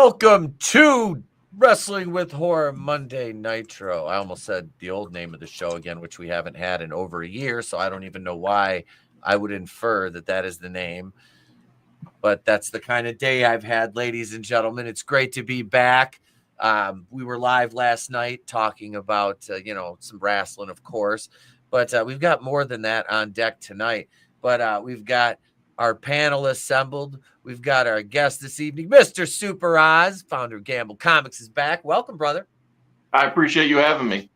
Welcome to Wrestling with Horror Monday Nitro. I almost said the old name of the show again, which we haven't had in over a year, so I don't even know why I would infer that that is the name. But that's the kind of day I've had, ladies and gentlemen. It's great to be back. We were live last night talking about, some wrestling, of course. But we've got more than that on deck tonight. But we've got our panel assembled. We've got our guest this evening, Mr. Super Oz, founder of Gamble Comics, is back. Welcome, brother. I appreciate you having me.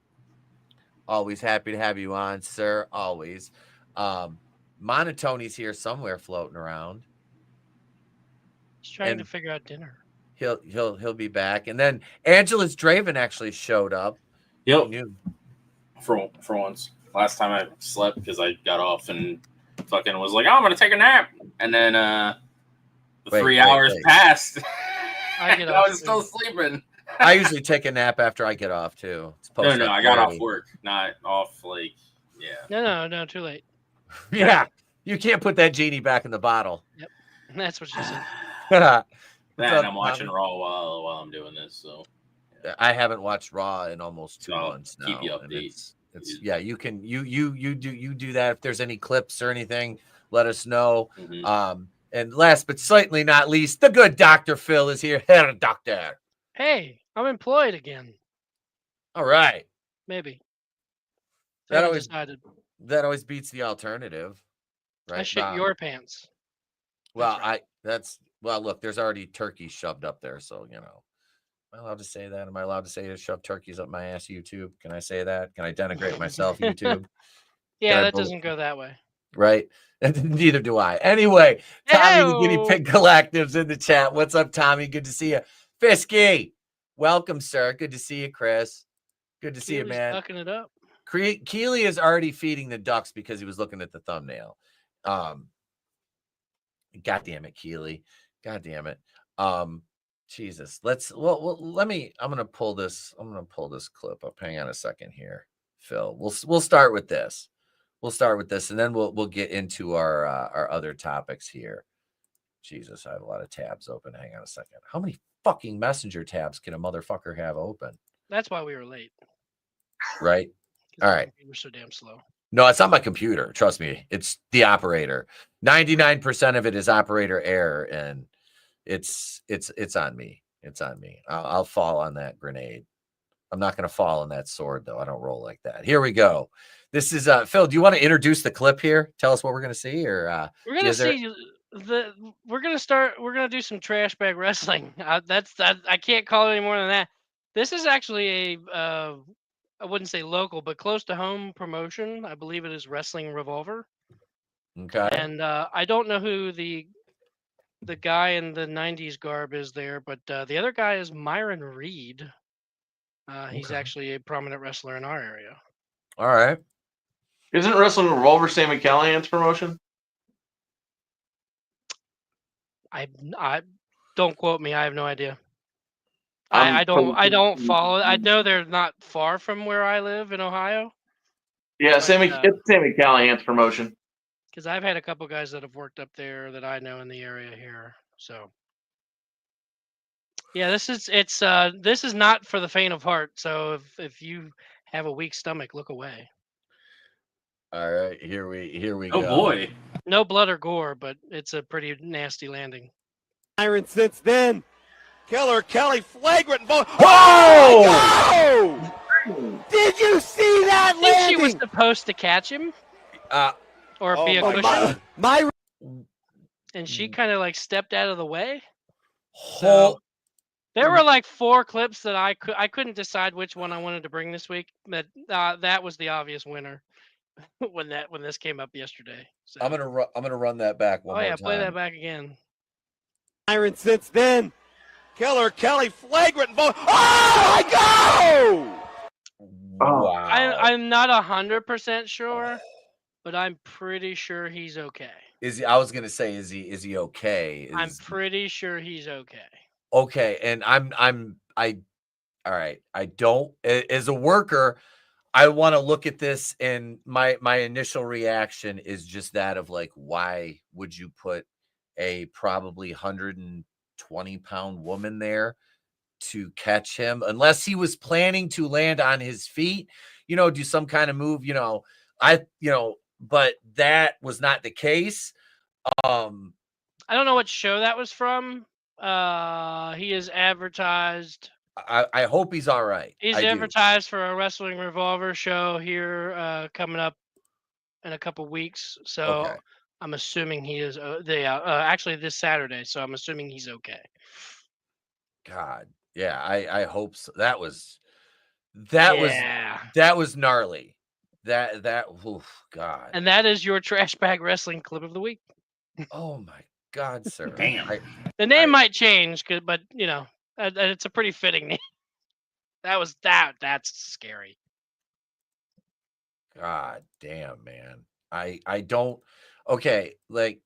Always happy to have you on, sir. Always. monoTony's here somewhere floating around. He's trying to figure out dinner. He'll be back. And then AngelousDraven actually showed up. Yep. For once. Last time I slept because I got off and fucking was like, oh, I'm gonna take a nap. And then the 3 hours passed. I was still sleeping. I usually take a nap after I get off too. No, I got off work, not off No, too late. Yeah. You can't put that genie back in the bottle. Yep. That's what she said. Man, I'm watching Raw while I'm doing this, so I haven't watched Raw in almost 2 months now. Keep you updated. You can you do that. If there's any clips or anything, let us know. Mm-hmm. And last but certainly not least, the good Dr. Phil is here. Herr Doctor. Hey, I'm employed again. All right. Maybe. That always beats the alternative. Right? I shit your pants. Well, right. Look, there's already turkeys shoved up there, so Am I allowed to say that? Am I allowed to say to shove turkeys up my ass, YouTube? Can I say that? Can I denigrate myself, YouTube? Yeah, that doesn't go that way. Right? Neither do I. Anyway, Tommy the Guinea Pig Collective's in the chat. What's up, Tommy? Good to see you. Fisky, welcome, sir. Good to see you, Chris. Good to see you, man. Sucking it up. Keely is already feeding the ducks because he was looking at the thumbnail. God damn it, Keely. God damn it. Jesus. I'm gonna pull this clip up. Hang on a second here, Phil. We'll start with this. And then we'll get into our other topics here. Jesus, I have a lot of tabs open. Hang on a second. How many fucking messenger tabs can a motherfucker have open? That's why we were late. Right? All right. We were so damn slow. No, it's not my computer. Trust me. It's the operator. 99% of it is operator error, and it's on me. It's on me. I'll fall on that grenade. I'm not going to fall on that sword, though. I don't roll like that. Here we go. This is Phil. Do you want to introduce the clip here? Tell us what we're going to see, or we're going to see we're going to do some trash bag wrestling. I can't call it any more than that. This is actually a I wouldn't say local, but close to home promotion. I believe it is Wrestling Revolver. Okay. And I don't know who the guy in the 90s garb is there, but the other guy is Myron Reed. He's actually a prominent wrestler in our area. All right. Isn't Wrestling Revolver Sammy Callahan's promotion? I don't quote me. I have no idea. I don't follow. I know they're not far from where I live in Ohio. Yeah, it's Sammy Callahan's promotion. Because I've had a couple guys that have worked up there that I know in the area here. So yeah, this is not for the faint of heart. So if you have a weak stomach, look away. All right, here we go. Oh boy. No blood or gore, but it's a pretty nasty landing. Iron since then. Killer Kelly flagrant. Whoa! Did you see that landing? I think she was supposed to catch him. Or be a cushion. And she kind of like stepped out of the way. So there were like 4 clips that I couldn't decide which one I wanted to bring this week. But that was the obvious winner when this came up yesterday. So. I'm gonna run that back one more time. Play that back again. Iron since then. Killer Kelly flagrant. Oh my God! Wow. I'm not 100% sure, but I'm pretty sure he's okay. I was gonna say, is he okay? I'm pretty sure he's okay. Okay, and all right. I don't, as a worker, I want to look at this, and my initial reaction is just that of like, why would you put a probably 150 20-pound woman there to catch him, unless he was planning to land on his feet, do some kind of move, but that was not the case. I don't know what show that was from. He is advertised. I hope he's all right. He's advertised for a Wrestling Revolver show here coming up in a couple weeks. So Okay. I'm assuming he is. Actually this Saturday. So I'm assuming he's okay. God, yeah, I hope so. That was gnarly. Oof, God. And that is your trash bag wrestling clip of the week. Oh my God, sir. Damn. The name might change, but it's a pretty fitting name. That's scary. God damn, man. I don't. Okay, like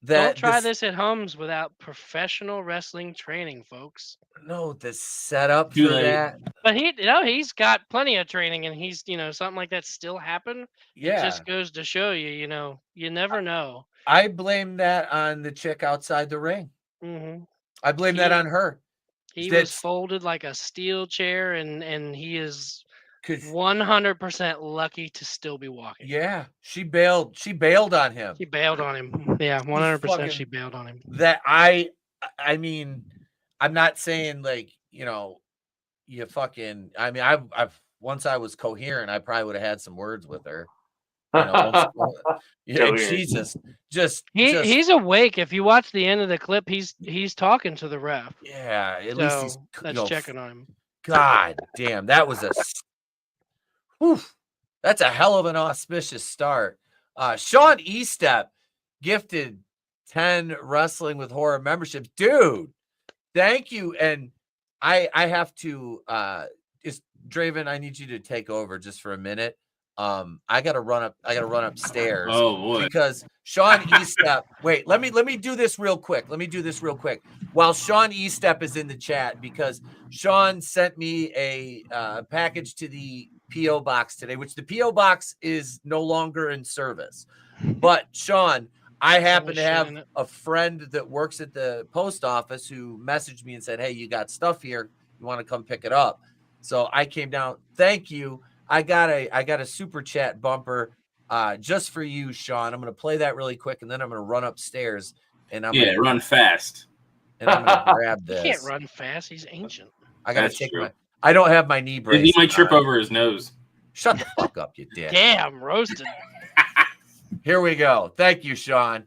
that. Don't try this at homes without professional wrestling training, folks. No, the setup for that. But he's got plenty of training, and he's something like that still happened. Yeah, it just goes to show you, you never know. I blame that on the chick outside the ring. Mm-hmm. I blame that on her. He was folded like a steel chair, and he is 100% lucky to still be walking. Yeah, she bailed on him. She bailed on him. Yeah, 100% she bailed on him. That I mean, I'm not saying like, you fucking, I mean, I've once I was coherent, I probably would have had some words with her. Jesus, he's awake. If you watch the end of the clip, he's talking to the ref. Yeah, at least he's checking on him. God damn, that was that's a hell of an auspicious start. Sean Etep gifted 10 Wrestling with Horror memberships. Dude, thank you. And I have to Draven, I need you to take over just for a minute. I gotta run upstairs. Oh boy. Because Sean Etep, wait, let me do this real quick. While Sean Etep is in the chat, because Sean sent me a package to the P.O. box today, which the P.O. box is no longer in service. But Sean, I happen to have a friend that works at the post office who messaged me and said, "Hey, you got stuff here. You want to come pick it up?" So I came down. Thank you. I got a super chat bumper just for you, Sean. I'm going to play that really quick, and then I'm going to run upstairs. And run fast. And I'm going to grab this. He can't run fast. He's ancient. I got to take I don't have my knee brace. He might trip over his nose. Shut the fuck up, you dick. Damn, roasted. Here we go. Thank you, Sean.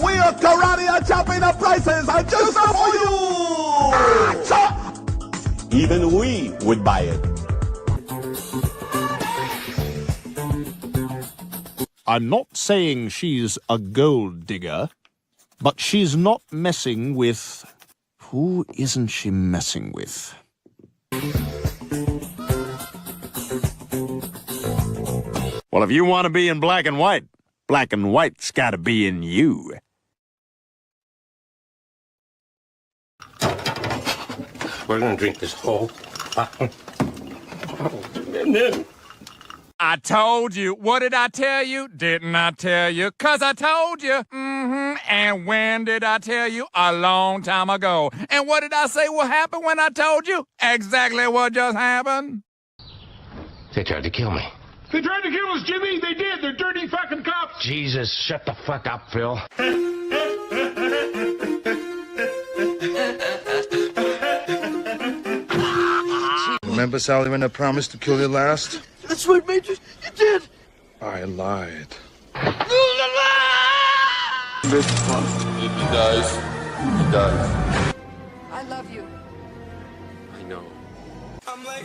We are karate chopping the prices just for you. Even we would buy it. I'm not saying she's a gold digger, but she's not messing with... Who isn't she messing with? Well, if you want to be in black and white's got to be in you. We're going to drink this whole bottle. And then... I told you. What did I tell you? Didn't I tell you? 'Cause I told you. And when did I tell you? A long time ago. And what did I say will happen when I told you? Exactly what just happened. They tried to kill me. They tried to kill us, Jimmy. They did. They're dirty fucking cops. Jesus, shut the fuck up, Phil. Remember, Sally, when I promised to kill you last? That's right, Major. You did. I lied. If he dies, he dies. I love you. I know. I'm like,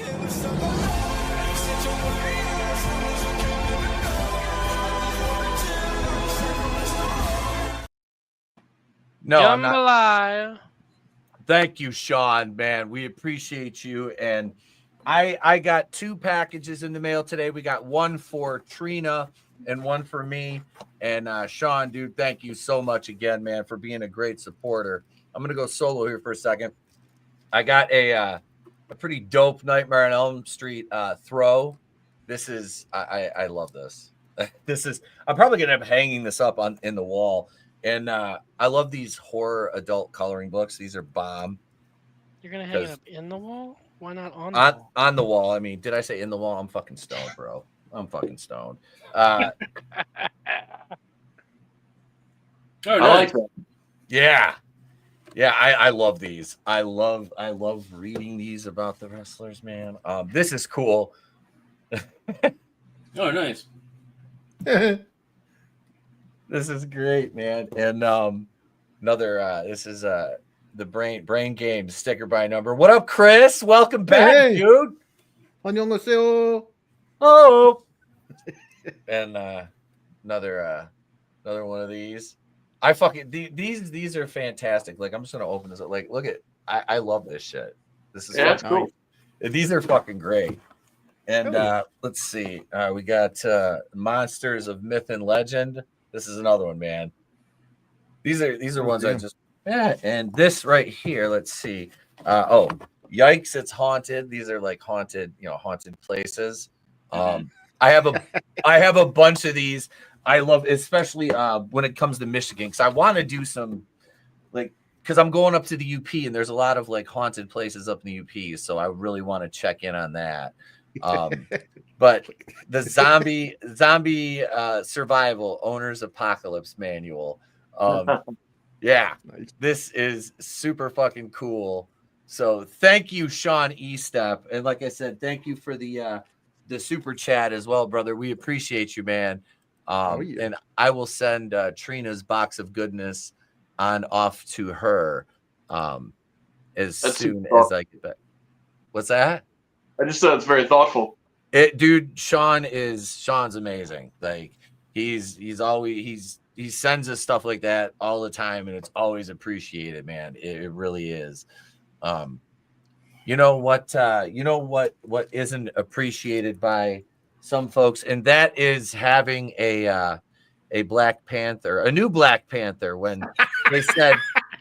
no, I'm not. Jambalaya. Thank you, Sean, man. We appreciate you. And I got 2 packages in the mail today. We got one for Trina and one for me. And Sean, dude, thank you so much again, man, for being a great supporter. I'm going to go solo here for a second. I got a pretty dope Nightmare on Elm Street throw this is I love this. This is I'm probably gonna end up hanging this up in the wall. And I love these horror adult coloring books. These are bomb. You're gonna hang it up in the wall? Why not on the wall? On the wall. I mean, did I say in the wall? I'm fucking stoned, bro. I'm fucking stoned. Oh, nice. Yeah. I love these. I love reading these about the wrestlers, man. This is cool. Oh, nice. This is great, man. And another this is the brain games sticker by number. What up, Chris? Welcome back, dude. 안녕하세요. Oh. And another one of these. I fucking these are fantastic. Like I'm just gonna open this up. Like, look at I love this shit. This is that's cool. These are fucking great. And let's see. We got Monsters of Myth and Legend. This is another one, man. These are ones I just and this right here, let's see. Yikes, It's Haunted. These are like haunted places. I have a bunch of these. I love, especially when it comes to Michigan, because I want to do some, like, because I'm going up to the UP and there's a lot of like haunted places up in the UP, so I really want to check in on that. But the zombie survival owner's apocalypse manual. Yeah, this is super fucking cool. So thank you, Sean Estep, and like I said, thank you for the super chat as well, brother. We appreciate you, man. And I will send Trina's box of goodness on off to her as soon as I get back. What's that? I just said it's very thoughtful. Sean's amazing. Like he sends us stuff like that all the time, and it's always appreciated, man. It really is. You know what isn't appreciated by some folks, and that is having a Black Panther, a new Black Panther, when they said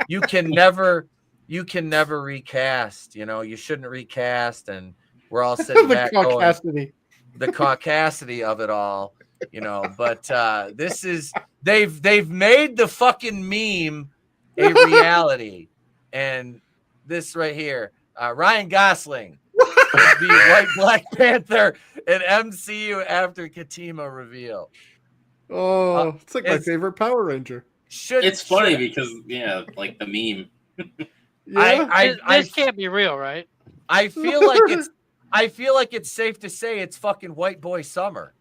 you can never recast, you shouldn't recast, and we're all sitting back going, the caucasity of it all, but this is they've made the fucking meme a reality. And this right here, Ryan Gosling the white Black Panther in MCU after Katima reveal. Oh, it's like my favorite Power Ranger. It's funny because like the meme. This can't be real, right? I feel like it's safe to say it's fucking White Boy Summer.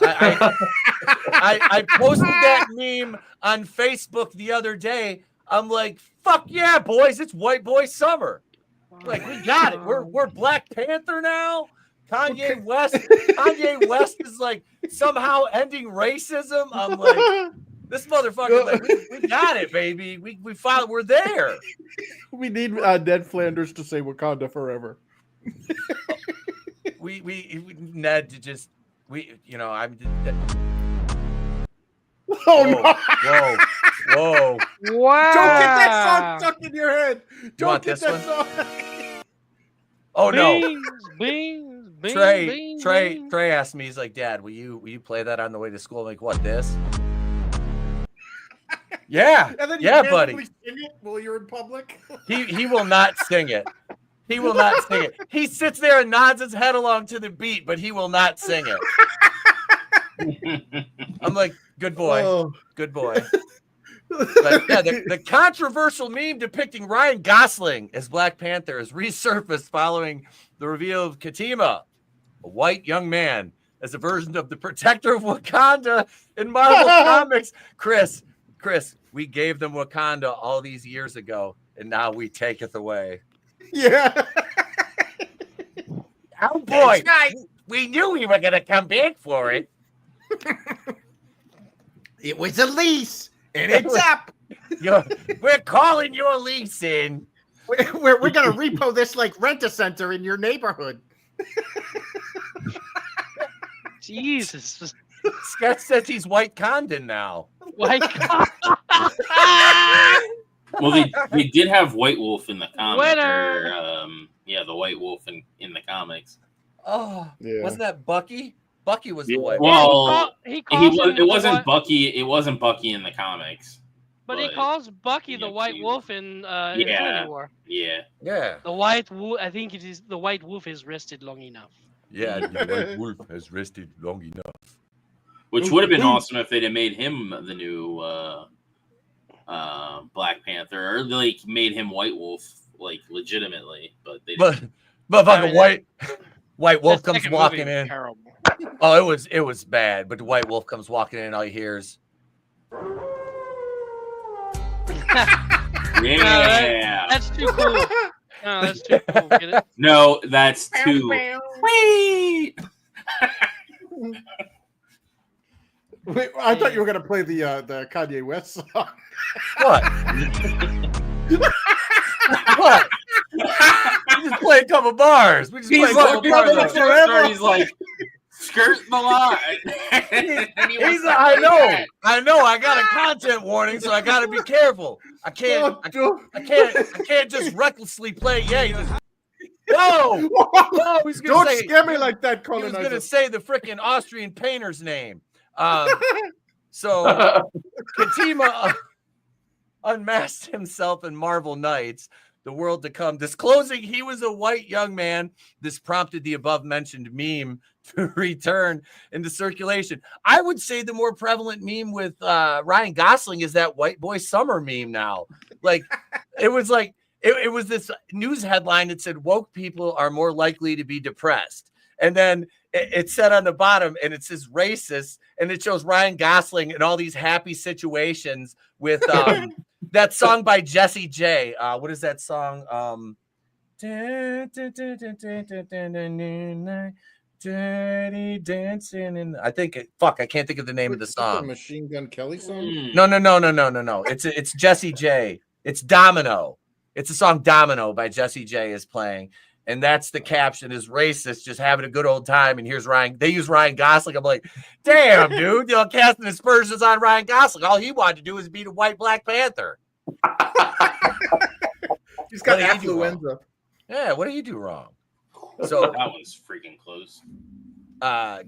I posted that meme on Facebook the other day. I'm like, fuck yeah, boys, it's White Boy Summer. Like, we got it. We're Black Panther now. Kanye West is like somehow ending racism. I'm like, this motherfucker, like, we got it, baby. We're there. We need Ned Flanders to say Wakanda forever. Ned to just I'm. Oh no! Whoa! Wow! Don't get that song stuck in your head. Don't get that song. Oh no! Beans, Trey asked me. He's like, Dad, will you play that on the way to school? I'm like, what, this? Yeah, and then buddy. Sing it while you're in public. He will not sing it. He will not sing it. He sits there and nods his head along to the beat, but he will not sing it. I'm like, good boy, good boy. But yeah, the controversial meme depicting Ryan Gosling as Black Panther has resurfaced following the reveal of Katima, a white young man, as a version of the protector of Wakanda in Marvel Comics. Chris, we gave them Wakanda all these years ago, and now we take it away. Yeah. Oh boy, we knew we were gonna come back for it. It was a lease, and it's up. We're calling your lease in. We're gonna repo this like Rent-A-Center in your neighborhood. Jesus. Sketch says he's White Condon now. White Condon. Well, they did have White Wolf in the comics. The White Wolf in the comics. Oh, Yeah. wasn't that Bucky? Bucky was the white. Well, he calls him it wasn't the Bucky. It wasn't Bucky in the comics. But he calls Bucky the White Wolf in Infinity War. Yeah. The White Wolf. I think it is the White Wolf has rested long enough. Yeah, the White Wolf has rested long enough. Which would have been awesome if they'd have made him the new Black Panther, or like made him White Wolf, like legitimately. But they didn't. But fucking White Wolf comes second walking movie was in. terrible. Oh, it was bad. But the White Wolf comes walking in, and all he hears. Yeah, that's too cool. No, that's too cool. Get it? No, that's too. Wait, I thought you were gonna play the Kanye West song. What? What? We just played a couple bars. We just played a couple bars. He's like, skirt the line. I know. I got a content warning, so I got to be careful. I can't just recklessly play. Yeah, he just. No, he's gonna Don't say, scare me like that, He was colonizer. gonna say the freaking Austrian painter's name. So Katima unmasked himself in Marvel Knights, the world to come, disclosing he was a white young man. This prompted the above-mentioned meme to return into circulation. I would say the more prevalent meme with Ryan Gosling is that white boy summer meme now. Like, it was like, it was this news headline that said woke people are more likely to be depressed. And then it said on the bottom, and it says racist, and it shows Ryan Gosling in all these happy situations with that song by Jessie J. What is that song? Dirty dancing, I think I can't think of the name of the song. Machine Gun Kelly song? No. It's Jessie J. It's Domino. It's a song Domino by Jessie J is playing. And that's the caption is racist, just having a good old time. And here's Ryan. They use Ryan Gosling. I'm like, damn, dude, casting aspersions on Ryan Gosling. All he wanted to do was be the white Black Panther. He's got affluenza. Yeah, what do you do wrong? So that was freaking close.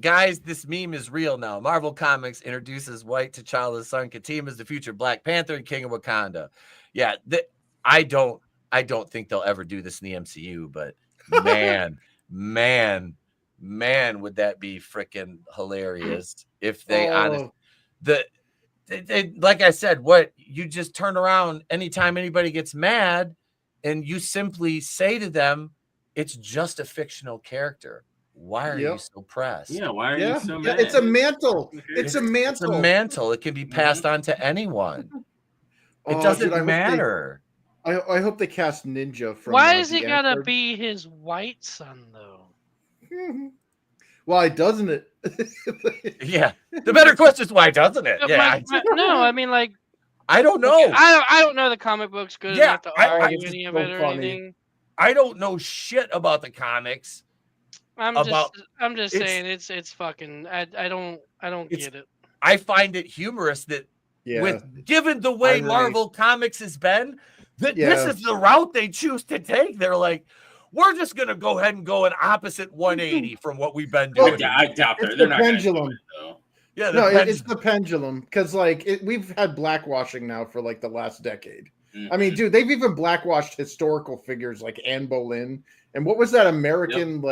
Guys, this meme is real now. Marvel Comics introduces white T'Challa's son Katima as the future Black Panther and King of Wakanda. Yeah, I don't think they'll ever do this in the MCU, but man, would that be freaking hilarious if they like I said, what you just turn around anytime anybody gets mad and you simply say to them, it's just a fictional character. Why are you so pressed? Yeah, why are you so mad? It's a mantle. It's a mantle. It's a mantle. It can be passed on to anyone. It doesn't matter. I hope they cast Ninja from. Why is he gotta be his white son though? Why doesn't it? Yeah, the better question is why doesn't it? Yeah, no, I mean like I don't know. I don't know the comic books good enough to argue any of it or anything. I don't know shit about the comics. I'm just saying it's fucking. I don't get it. I find it humorous that given the way Marvel Comics has been. This is the route they choose to take. They're like, we're just going to go ahead and go an opposite 180 from what we've been doing. I doubt it's they're the not pendulum. Yeah, it's the pendulum because we've had blackwashing now for like the last decade. I mean, dude, they've even blackwashed historical figures like Anne Boleyn. And what was that American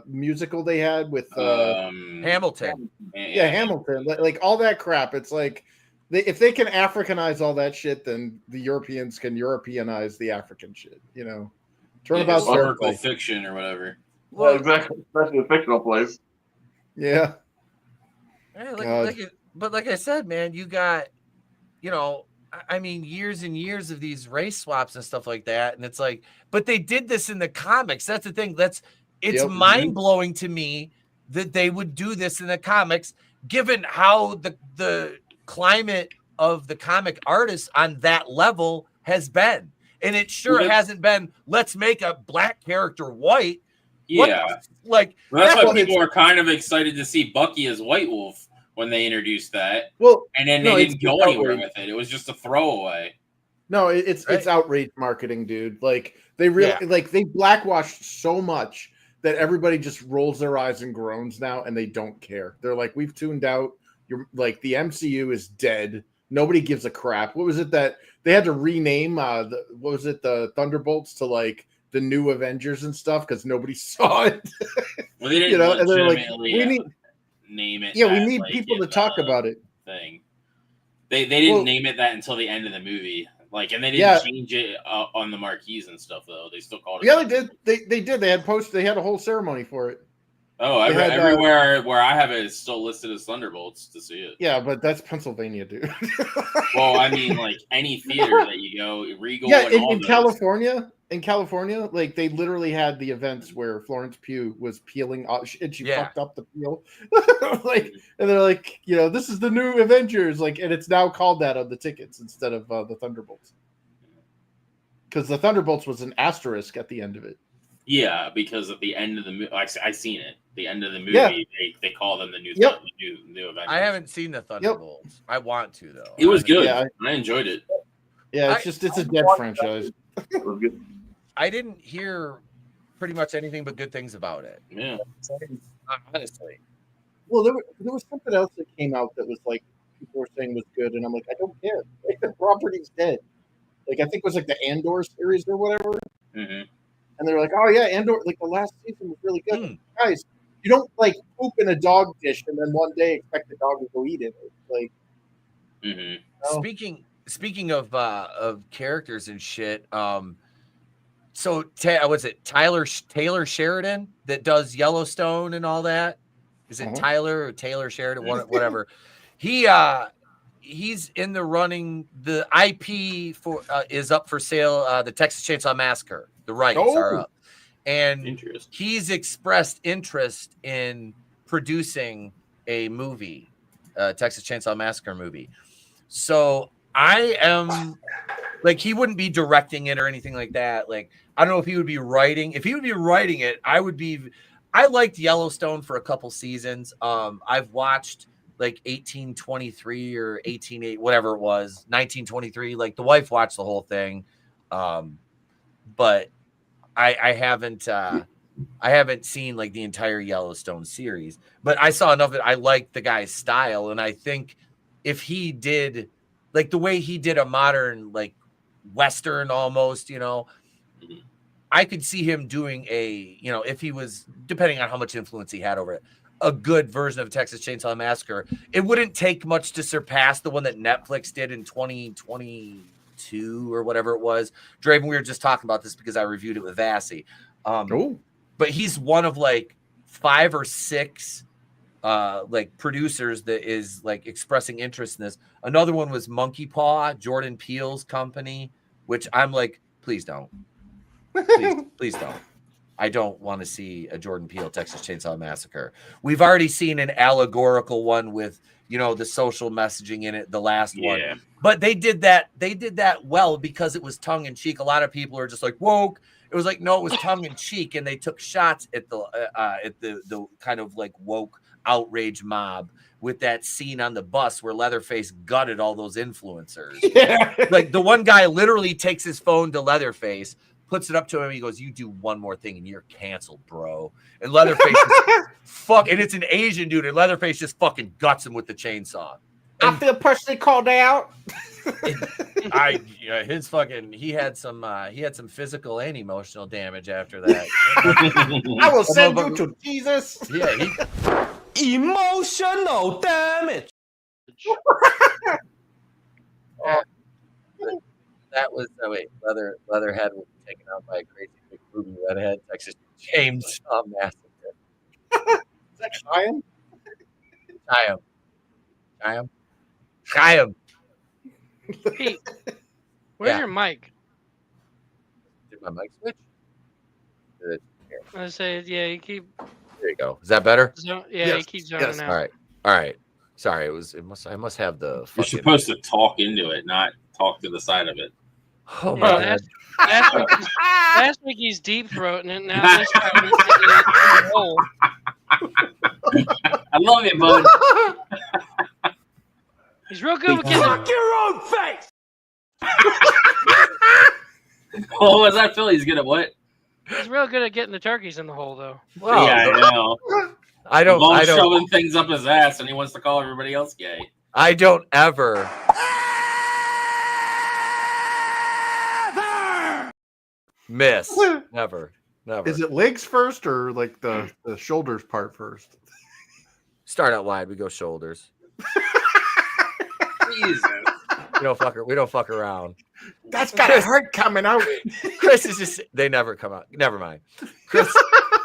musical they had with Hamilton? Yeah, Hamilton. Like all that crap. It's like if they can Africanize all that shit, then the Europeans can Europeanize the African shit. You know, turnabout historical fiction or whatever. Well, exactly, especially a fictional place. Yeah. But like I said, man, you got, I mean, years and years of these race swaps and stuff like that, and it's like, but they did this in the comics. That's the thing. It's mind blowing to me that they would do this in the comics, given how the climate of the comic artists on that level has been. And it sure hasn't been, let's make a black character white. Yeah. That's why people are kind of excited to see Bucky as White Wolf when they introduced that. Well, and then they didn't go anywhere with it. It was just a throwaway. No, it's outrage marketing, dude. Like they really they blackwashed so much that everybody just rolls their eyes and groans now, and they don't care. They're like, we've tuned out. You're like, the MCU is dead. Nobody gives a crap. What was it that they had to rename? The Thunderbolts to like the New Avengers and stuff because nobody saw it. Well, they didn't and they're like, we need name it. Yeah, we need people to talk about it. Thing. They didn't name it that until the end of the movie. Like, and they didn't change it on the marquees and stuff though. They still called it. Yeah, they did. They did. They had a whole ceremony for it. Oh, everywhere where I have it is still listed as Thunderbolts to see it. Yeah, but that's Pennsylvania, dude. Well, I mean, like any theater that you go, Regal. Yeah, and in California, like they literally had the events where Florence Pugh was peeling off, and she fucked up the peel. Like, and they're like, this is the new Avengers, like, and it's now called that on the tickets instead of the Thunderbolts, because the Thunderbolts was an asterisk at the end of it. Yeah, because at the end of the movie, I seen it. The end of the movie, they call them the new Avengers. I haven't seen the Thunderbolts. I want to though. It was good. Yeah, I enjoyed it. Yeah, it's a dead franchise. I didn't hear pretty much anything but good things about it. Yeah, honestly. Well, there was something else that came out that was like people were saying was good, and I'm like, I don't care. Like, the property's dead. Like, I think it was like the Andor series or whatever. Mm-hmm. And they're like, oh yeah, Andor, like the last season was really good. Guys, you don't like poop in a dog dish and then one day expect the dog to go eat it. Like, Speaking of characters and shit, so was it Taylor Sheridan that does Yellowstone and all that? Is it Tyler or Taylor Sheridan? Whatever. He's in the running. The IP is up for sale. The Texas Chainsaw Massacre. The rights are up, and he's expressed interest in producing a movie, Texas Chainsaw Massacre movie. So I am like, he wouldn't be directing it or anything like that. Like, I don't know if he would be writing. If he would be writing it, I liked Yellowstone for a couple seasons. I've watched like 1823 or 188, whatever it was, 1923. Like, the wife watched the whole thing. But I haven't seen like the entire Yellowstone series, but I saw enough of it. I like the guy's style, and I think if he did like the way he did a modern like Western almost, I could see him doing if he was, depending on how much influence he had over it, a good version of Texas Chainsaw Massacre. It wouldn't take much to surpass the one that Netflix did in 2022 or whatever it was. Draven, we were just talking about this because I reviewed it with Vassy. But he's one of like 5 or 6 like producers that is like expressing interest in this. Another one was Monkey Paw, Jordan Peele's company, which I'm like, please don't. Please don't. I don't want to see a Jordan Peele Texas Chainsaw Massacre. We've already seen an allegorical one with, the social messaging in it, the last one. But they did that well because it was tongue in cheek. A lot of people are just like woke. It was like, no, it was tongue in cheek, and they took shots at the kind of like woke outrage mob with that scene on the bus where Leatherface gutted all those influencers. Yeah. Like, the one guy literally takes his phone to Leatherface, puts it up to him, and he goes, "You do one more thing and you're canceled, bro." And Leatherface and it's an Asian dude, and Leatherface just fucking guts him with the chainsaw. I feel personally called out. He had some physical and emotional damage after that. I will send you to Jesus. Yeah, emotional damage. That was Leatherhead was taken out by a crazy big movie redhead. Texas Chainsaw Massacre. Is that Chaim? Pete, where's your mic? Did my mic switch? I say, yeah, you keep. There you go. Is that better? You keep zoning out. All right. Sorry, I must have the. You're supposed to talk into it, not talk to the side of it. Oh my God. Last week he's deep throating it. Now this time he's taking it in the hole. I love it, bud. He's real good with getting. Fuck your own face. What was that, Phil? He's good at what? He's real good at getting the turkeys in the hole, though. Well, yeah, I know. I don't shoving things up his ass, and he wants to call everybody else gay. I don't ever. Miss. Never. Is it legs first or like the shoulders part first? Start out wide. We go shoulders. Jesus. We don't fuck around. That's got a hurt coming out. Chris is just. They never come out. Never mind. Chris.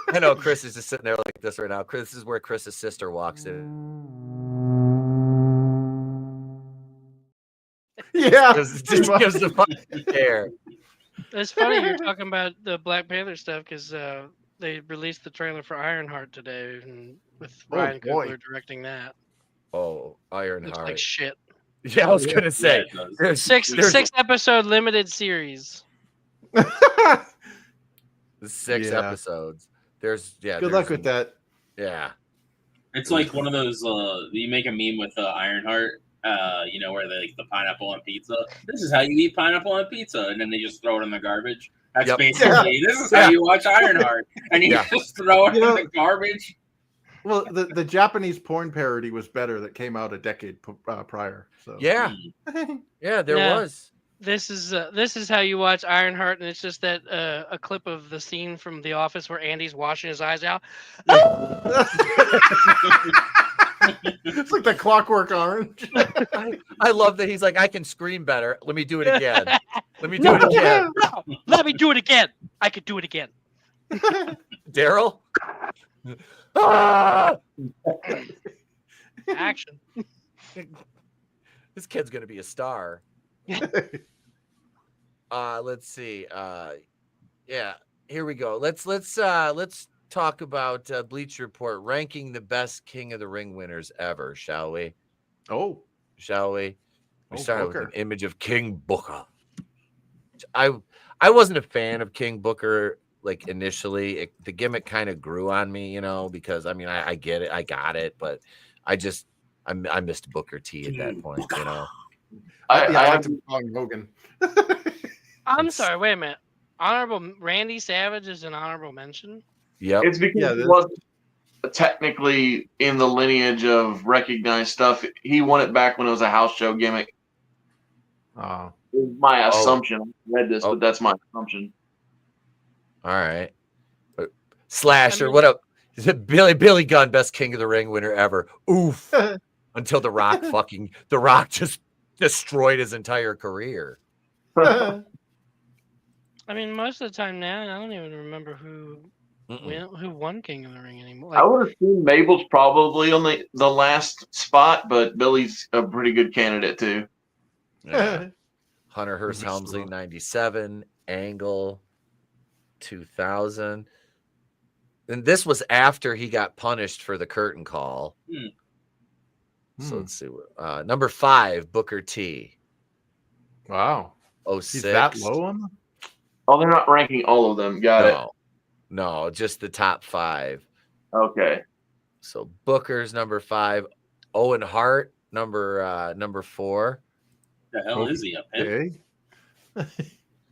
I know Chris is just sitting there like this right now. This is where Chris's sister walks in. Yeah. Just gives the fucking care. It's funny you're talking about the Black Panther stuff because they released the trailer for Ironheart today, and with Ryan Coogler directing that. Oh, Ironheart. Looks like shit. Yeah, I was gonna say there's six episode limited series. 6 episodes. Good luck with that. Yeah. It's like one of those you make a meme with Ironheart, where they like the pineapple on pizza. This is how you eat pineapple on pizza, and then they just throw it in the garbage. That's basically this is how you watch Ironheart, and you just throw it in the garbage. Well, the Japanese porn parody was better that came out a decade prior. So yeah, there was. This is how you watch Ironheart, and it's just that a clip of the scene from The Office where Andy's washing his eyes out. It's like the Clockwork Orange. I love that he's like, I can scream better. Let me do it again. Let me do it again. Let me do it again. I could do it again. Daryl. Action. This kid's gonna be a star. Let's see. Yeah, here we go. Let's talk about Bleacher Report ranking the best King of the Ring winners ever, shall we? Oh, shall we? We started Booker. with an image of King Booker. I wasn't a fan of King Booker like initially. The gimmick kind of grew on me, because I mean I get it, I got it, but I missed Booker T at that point, I like to call him Hogan. I'm sorry, wait a minute. Honorable Randy Savage is an honorable mention. Yeah, it's because he wasn't technically in the lineage of recognized stuff. He won it back when it was a house show gimmick. Oh, my assumption. I read this, but that's my assumption. All right, Slasher. What up? Is it Billy Gunn, best King of the Ring winner ever? Oof! Until The Rock just destroyed his entire career. I mean, most of the time now, I don't even remember who won King of the Ring anymore. I would assume Mabel's probably on the last spot, but Billy's a pretty good candidate too. Yeah. Hunter Hearst Helmsley, 97. Angle, 2000. And this was after he got punished for the curtain call. So let's see. Number 5, Booker T. Wow. 06. He's that low on them? Oh, they're not ranking all of them. Got it. No, just the top 5. Okay. So Booker's number 5. Owen Hart, number 4. The hell is he up here?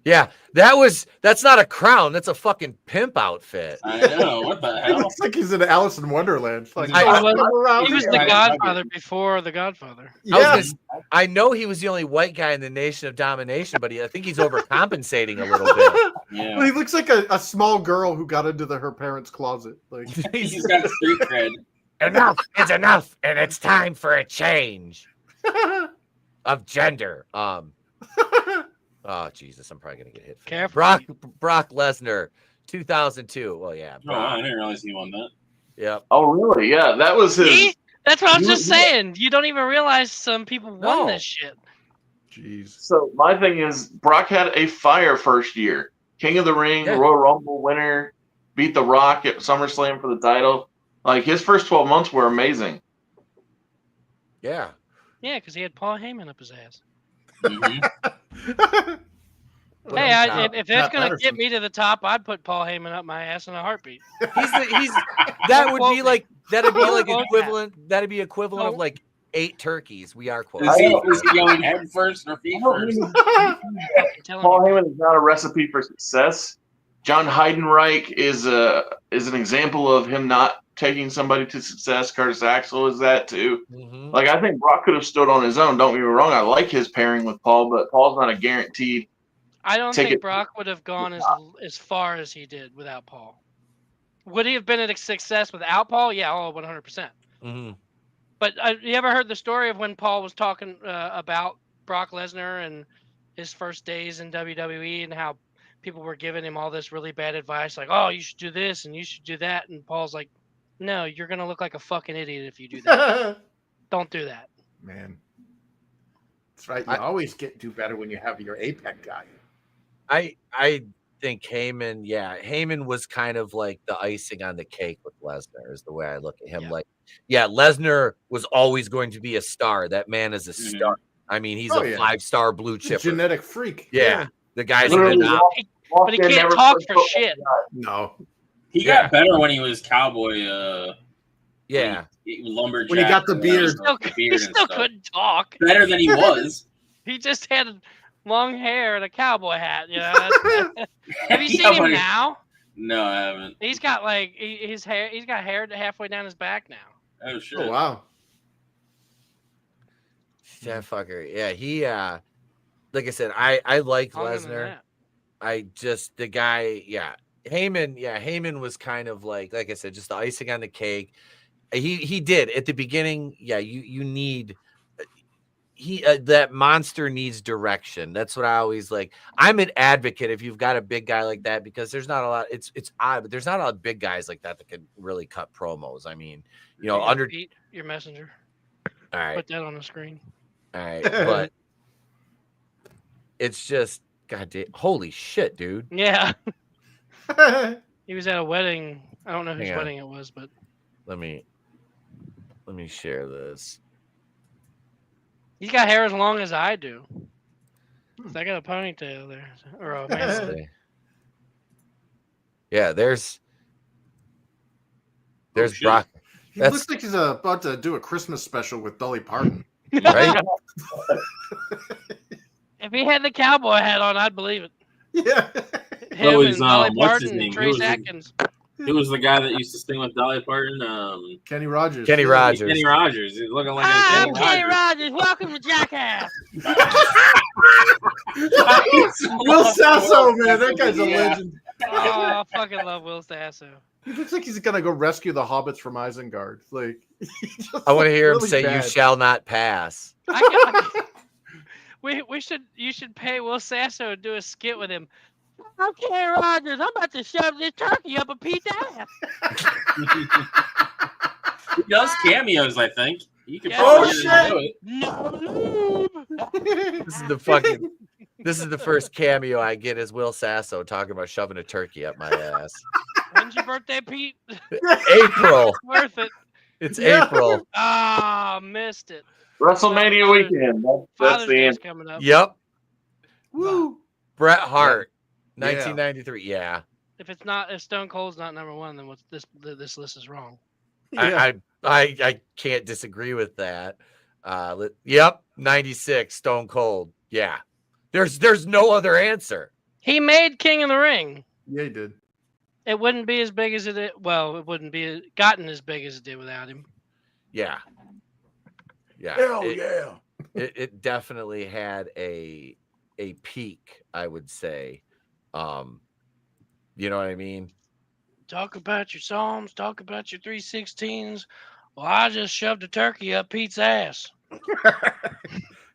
Yeah, that's not a crown. That's a fucking pimp outfit. I know. What the hell? It looks like he's in Alice in Wonderland. Like, he was the Godfather before the Godfather. Yeah. I know he was the only white guy in the Nation of Domination, but I think he's overcompensating a little bit. Yeah. Well, he looks like a small girl who got into her parents' closet. Like he's got street cred. Enough is enough, and it's time for a change of gender. Oh Jesus, I'm probably gonna get hit. Careful. Brock Lesnar, 2002. Well, yeah. Oh, I didn't realize he won that. Yep. Oh, really? Yeah, that was his. See? That's what I was just saying. You don't even realize some people won this shit. Jeez. So my thing is, Brock had a fire first year. King of the Ring, Royal Rumble winner, beat The Rock at SummerSlam for the title. Like his first 12 months were amazing. Yeah. Yeah, because he had Paul Heyman up his ass. Mm-hmm. Hey, if it's gonna get me to the top, I'd put Paul Heyman up my ass in a heartbeat. That'd be equivalent of like 8 turkeys. We are quoting. Is he going head first or feet first? Paul Heyman is not a recipe for success. John Heidenreich is an example of him not taking somebody to success. Curtis Axel is that too. Mm-hmm. Like, I think Brock could have stood on his own. Don't get me wrong. I like his pairing with Paul, but Paul's not a guaranteed. I don't think Brock would have gone as far as he did without Paul. Would he have been a success without Paul? Yeah, 100%. Mm-hmm. But you ever heard the story of when Paul was talking about Brock Lesnar and his first days in WWE and how people were giving him all this really bad advice, like, oh, you should do this and you should do that. And Paul's like, no, you're going to look like a fucking idiot if you do that. Don't do that. Man. That's right. You always do better when you have your APEC guy. I think Heyman was kind of like the icing on the cake with Lesnar is the way I look at him. Lesnar was always going to be a star. That man is a star. I mean, he's a 5-star blue chip. Genetic freak. Yeah. The guy's but he can't talk for shit. No. He got better when he was cowboy. Lumberjack. When he got the beard. He still couldn't talk. Better than he was. He just had long hair and a cowboy hat. You know? Have you seen him now? No, I haven't. He's got like his hair. He's got hair halfway down his back now. Oh shit! Oh wow. That fucker. Yeah, he. Like I said, I like Lesnar. I just the guy. Yeah, Heyman. Yeah, Heyman was kind of like I said, just the icing on the cake. He did at the beginning. Yeah, you need. That monster needs direction. That's what I always like. I'm an advocate if you've got a big guy like that because there's not a lot. It's odd, but there's not a lot of big guys like that can really cut promos. I mean, Pete, your messenger. All right, put that on the screen. All right, but it's just goddamn holy shit, dude. Yeah, he was at a wedding. I don't know whose wedding it was, but let me share this. He's got hair as long as I do. I got a ponytail there, or a man. Yeah, there's Brock. He looks like he's about to do a Christmas special with Dolly Parton. Right? If he had the cowboy hat on, I'd believe it. Yeah. Him and Dolly Parton and Trace Atkins. Who was the guy that used to sing with Dolly Parton? Kenny Rogers. Kenny Rogers. Kenny Rogers. He's looking like I'm Kenny Rogers. Welcome to Jackass. Will Sasso, man. That guy's a legend. Oh, I fucking love Will Sasso. He looks like he's going to go rescue the hobbits from Isengard. Like, I want to hear him say, "You shall not pass." You should pay Will Sasso to do a skit with him. I'm Kenny Rogers. I'm about to shove this turkey up a Pete's ass. He does cameos, I think. You can do it. No. This is the first cameo I get is Will Sasso talking about shoving a turkey up my ass. When's your birthday, Pete? April. It's worth it. It's April. Ah, missed it. WrestleMania weekend. That's the end. Coming up. Yep. Woo. Bret Hart, 1993. Yeah. If Stone Cold's not number one, then this list is wrong. Yeah. I can't disagree with that. Yep, 96, Stone Cold. Yeah. There's no other answer. He made King of the Ring. Yeah, he did. It wouldn't be as big as it did. Well, it wouldn't be gotten as big as it did without him. Yeah. Yeah. Hell yeah. It definitely had a peak, I would say. You know what I mean? Talk about your Psalms, talk about your 316s. Well, I just shoved a turkey up Pete's ass.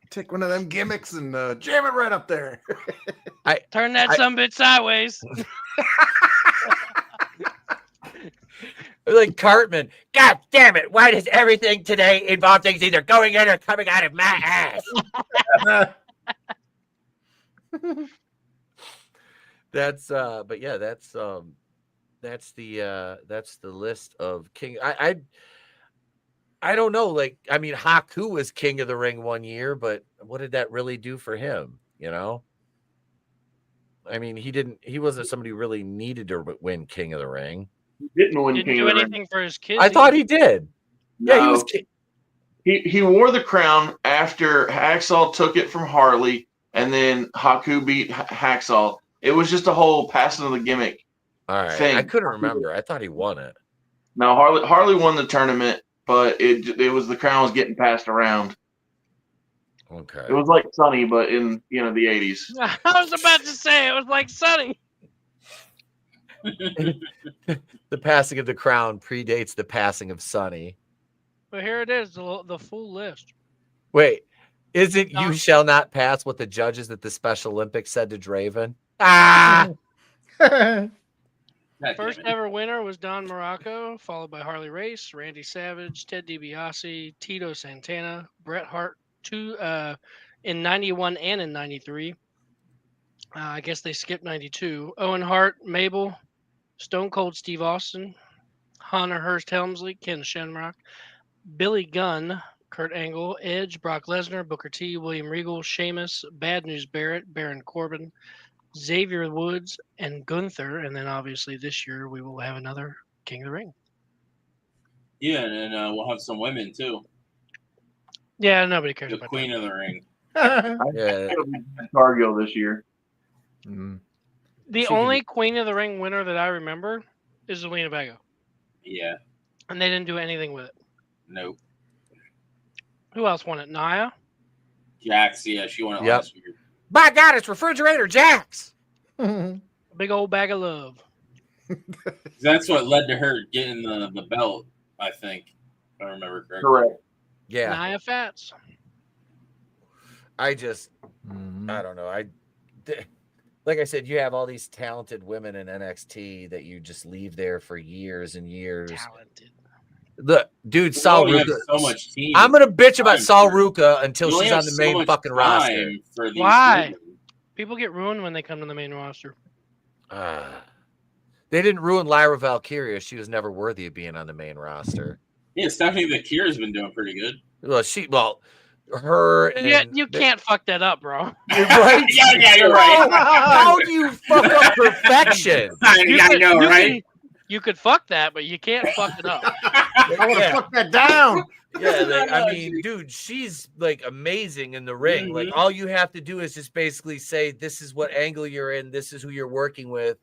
Take one of them gimmicks and jam it right up there. Turn that sumbitch sideways. Like Cartman, God damn it! Why does everything today involve things either going in or coming out of my ass? That's the list of King. I don't know. Like, I mean, Haku was King of the Ring one year, but what did that really do for him? You know, I mean, he wasn't somebody who really needed to win King of the Ring. He didn't win King of the Ring. Anything for his kids. I thought he did. No. Yeah, he was. He wore the crown after Hacksaw took it from Harley, and then Haku beat Hacksaw. It was just a whole passing of the gimmick. All right, thing. I couldn't remember. I thought he won it. No, Harley won the tournament, but it was the crown was getting passed around. Okay. It was like Sunny, but in the 80s. I was about to say it was like Sunny. The passing of the crown predates the passing of Sunny. But here it is, the full list. Wait, is it you shall not pass what the judges at the Special Olympics said to Draven? Ah! First ever winner was Don Morocco, followed by Harley Race, Randy Savage, Ted DiBiase, Tito Santana, Bret Hart, in 91 and in 93. I guess they skipped 92. Owen Hart, Mabel, Stone Cold Steve Austin, Hunter Hearst Helmsley, Ken Shamrock, Billy Gunn, Kurt Angle, Edge, Brock Lesnar, Booker T, William Regal, Sheamus, Bad News Barrett, Baron Corbin, Xavier Woods, and Gunther. And then obviously this year we will have another King of the Ring. Yeah, and then we'll have some women too. Yeah, nobody cares the about Queen of the Ring. Yeah. Cargill this year. Mm-hmm. The only Queen of the Ring winner that I remember is Zelina Vega. Yeah. And they didn't do anything with it. Nope. Who else won it? Nia? Jax, yeah, she won it last year. By God, it's Refrigerator Jax. A big old bag of love. That's what led to her getting the belt, I think, if I remember correctly. Correct. Yeah. Nia Fats. I don't know. Like I said, you have all these talented women in NXT that you just leave there for years and years. Talented. Look, dude, Sol Ruka. So much team. I'm gonna bitch about Sol Ruka until she's on the main fucking roster. Why? People get ruined when they come to the main roster. They didn't ruin Lyra Valkyria. She was never worthy of being on the main roster. Yeah, Stephanie Vakir has been doing pretty good. Well, her and you can't fuck that up, bro. You're right. yeah, you're right. How do you fuck up perfection? I know, right? You could fuck that, but you can't fuck it up. I want to fuck that down. Yeah, I mean, dude, she's like amazing in the ring. Mm-hmm. Like all you have to do is just basically say, "This is what angle you're in. This is who you're working with.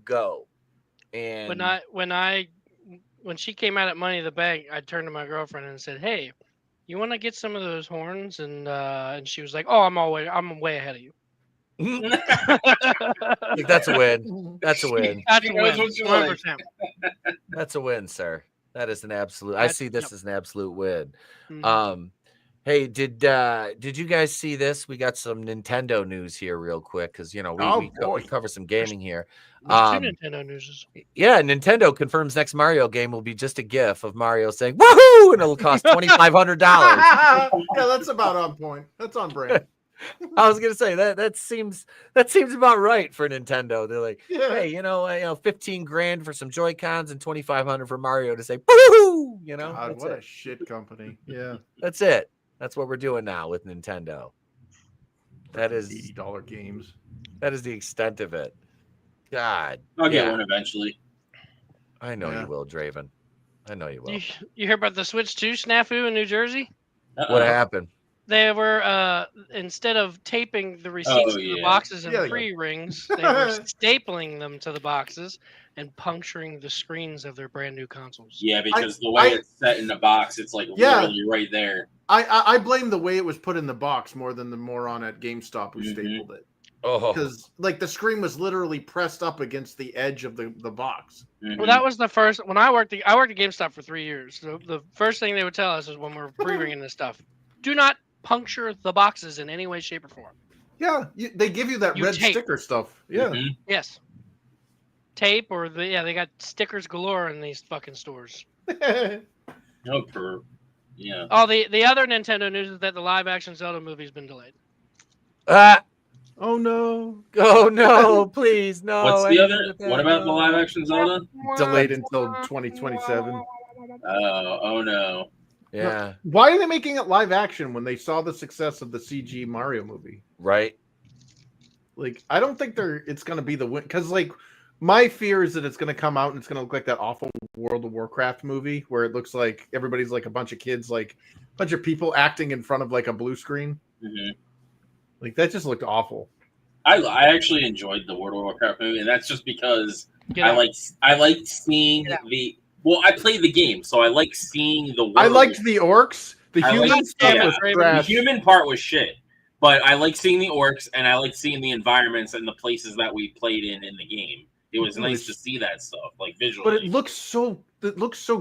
Go." And when she came out at Money in the Bank, I turned to my girlfriend and said, "Hey, you want to get some of those horns?" And she was like, "Oh, I'm way ahead of you." That's a win. That's a win. That's a win. 100%. That's a win, sir. That is an absolute. I see this as an absolute win. Mm-hmm. Hey, did you guys see this? We got some Nintendo news here, real quick, because we cover some gaming here. Two Nintendo news. Yeah, Nintendo confirms next Mario game will be just a GIF of Mario saying "woohoo" and it'll cost $2,500. Yeah, that's about on point. That's on brand. I was gonna say that seems about right for Nintendo. They're like, hey, 15 grand for some Joy-Cons and 2,500 for Mario to say "woohoo." God, what a shit company. Yeah, that's it. That's what we're doing now with Nintendo. That is $80 games. That is the extent of it. God, I'll get one eventually. I know you will, Draven. I know you will. You hear about the Switch 2 snafu in New Jersey? What happened? They were instead of taping the receipts to the boxes and rings, they were stapling them to the boxes and puncturing the screens of their brand new consoles. Yeah, because the way it's set in the box, it's like literally right there. I blame the way it was put in the box more than the moron at GameStop who stapled it. Oh, because like the screen was literally pressed up against the edge of the box. Well, that was the first when I worked at GameStop for 3 years. So the first thing they would tell us is when we're pre-ringing this stuff, do not puncture the boxes in any way, shape, or form. Yeah, they give you that red sticker stuff. Yeah. Yes. Tape or they got stickers galore in these fucking stores. Yeah. Oh, the other Nintendo news is that the live action Zelda movie's been delayed. Oh no! Oh no! Please no! What's the other? What about the live action Zelda? Delayed until 2027. Oh no! Yeah. Why are they making it live action when they saw the success of the CG Mario movie? Right. Like, I don't think it's going to be the win. Because, like, my fear is that it's going to come out and it's going to look like that awful World of Warcraft movie where it looks like everybody's like a bunch of kids, like a bunch of people acting in front of like a blue screen. Mm-hmm. Like, that just looked awful. I actually enjoyed the World of Warcraft movie, and that's just because I like seeing the. Well, I played the game, so I like seeing the world. I liked the orcs. The human stuff was trash. The human part was shit, but I like seeing the orcs, and I like seeing the environments and the places that we played in the game. It was nice to see that stuff, like visually. But it looks so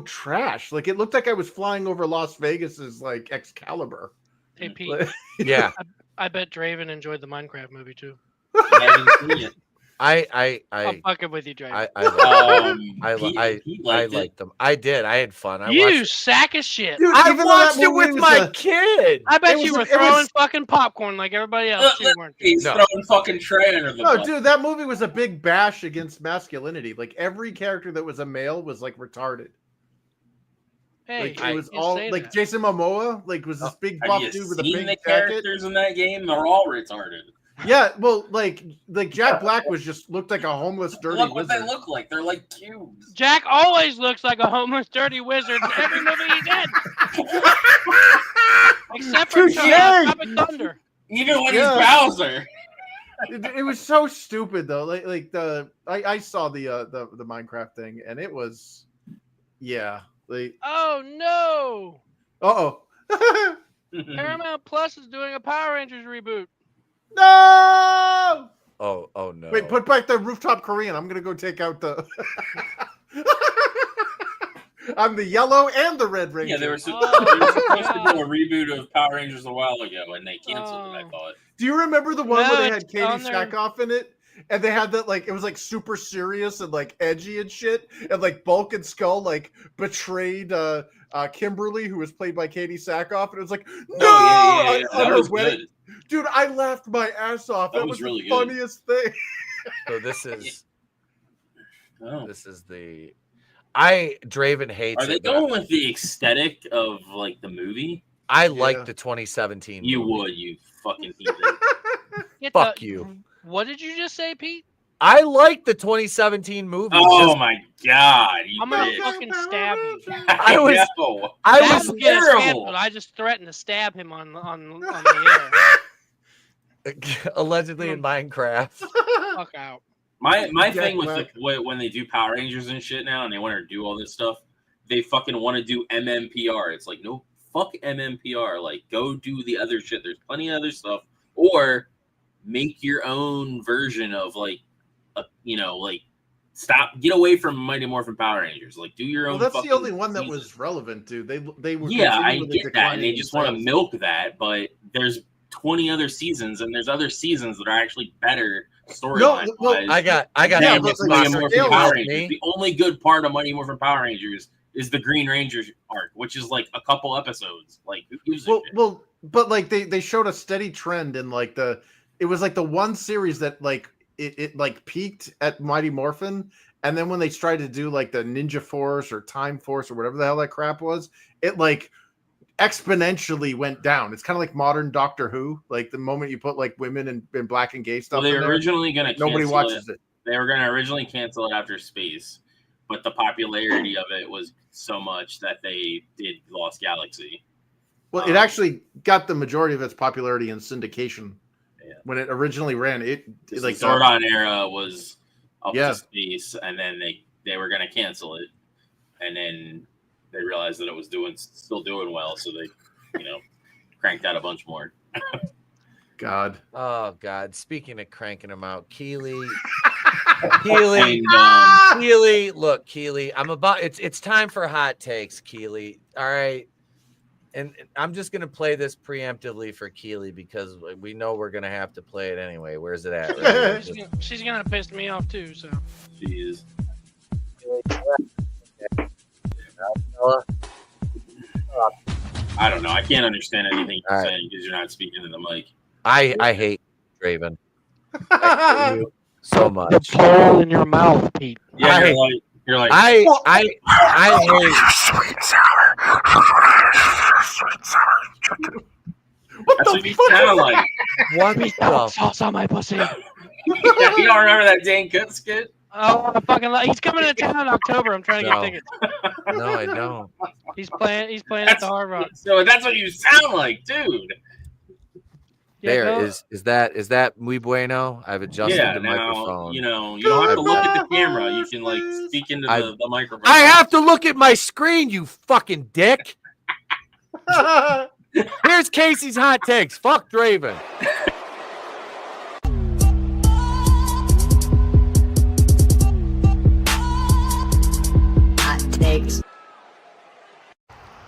trash. Like it looked like I was flying over Las Vegas's like Excalibur. Hey Pete. Yeah. I bet Draven enjoyed the Minecraft movie too. I haven't seen it. I'm fucking with you, Draven. I liked them. I did. I had fun. You sack of shit. Dude, I watched it with my kid. I bet you were throwing fucking popcorn like everybody else. He's throwing fucking tray under the bus. Dude, that movie was a big bash against masculinity. Like every character that was a male was like retarded. Hey, like, it was all like Jason Momoa, like was this big buff dude with a pink jacket. Characters in that game, they're all retarded. Yeah, well, like Jack Black was just looked like a homeless, dirty Look what wizard. they look like. They're like cubes. Jack always looks like a homeless, dirty wizard in every movie he did. Except for Tropic Thunder. Even when he's Bowser. It was so stupid though. I saw the Minecraft thing and it was, yeah. Oh no! Paramount Plus is doing a Power Rangers reboot. No! Oh no! Wait, put back the rooftop Korean. I'm gonna go take out the. I'm the yellow and the red Ranger. Yeah, they were supposed to do a reboot of Power Rangers a while ago, and they canceled it. I thought. Do you remember the one where they had Katie Sackhoff in it? And they had that it was like super serious and like edgy and shit. And like Bulk and Skull like betrayed Kimberly, who was played by Katie Sackhoff, and it was like, no, that was good. Dude, I laughed my ass off. That was really the funniest thing. So this is the Draven hates. Are they going with the aesthetic of like the movie? I like the 2017. You movie. would, you fucking heathen. Fuck you. What did you just say, Pete? I like the 2017 movie. Oh my god! I'm gonna fucking stab you. I was terrible. I just threatened to stab him on the air. Allegedly in Minecraft. Fuck out. My thing with when they do Power Rangers and shit now, and they want to do all this stuff, they fucking want to do MMPR. It's like, no, fuck MMPR. Like, go do the other shit. There's plenty of other stuff, or make your own version of get away from Mighty Morphin Power Rangers. Like, do your own. Well, that's the only one that was relevant, dude. They were. Yeah, I get that, and they just want to milk that. But there's 20 other seasons, and there's other seasons that are actually better storyline. No, I got. Mighty Morphin Power Rangers. The only good part of Mighty Morphin Power Rangers is the Green Ranger arc, which is like a couple episodes. Like, who gives a shit? Well, but like they showed a steady trend in like it was like the one series that like it like peaked at Mighty Morphin, and then when they tried to do like the Ninja Force or Time Force or whatever the hell that crap was, it like exponentially went down. It's kind of like modern Doctor Who. Like the moment you put like women and black and gay stuff, well, they were originally going to nobody watches it. They were going to originally cancel it after Space, but the popularity of it was so much that they did Lost Galaxy. Well, it actually got the majority of its popularity in syndication. Yeah. When it originally ran, it like the Zordon era was up to Space, and then they were going to cancel it, and then they realized that it was still doing well, so they cranked out a bunch more. God. Oh God. Speaking of cranking them out, Keely, look, Keely, it's time for hot takes, Keely. All right. And I'm just going to play this preemptively for Keely because we know we're going to have to play it anyway. Where's it at? Right? She's going to piss me off too, so. She is. I don't know. I can't understand anything you're saying because you're not speaking to the mic. I hate Draven. I hate you so much. The pole in your mouth, Pete. Yeah, you're like. I hate. Sweet sour. Sweet sour chicken. What That's the what you sound like. What the sauce on my pussy? You don't remember that Dane Cook skit? Oh, I fucking he's coming to town in October. I'm trying to get tickets. No, I don't. He's playing at the Hard Rock. So that's what you sound like, dude. There is that muy bueno? I've adjusted the now, microphone. you don't have to look at the camera. You can like speak into the microphone. I have to look at my screen, you fucking dick. Here's Kasey's hot takes. Fuck Draven. Hot takes.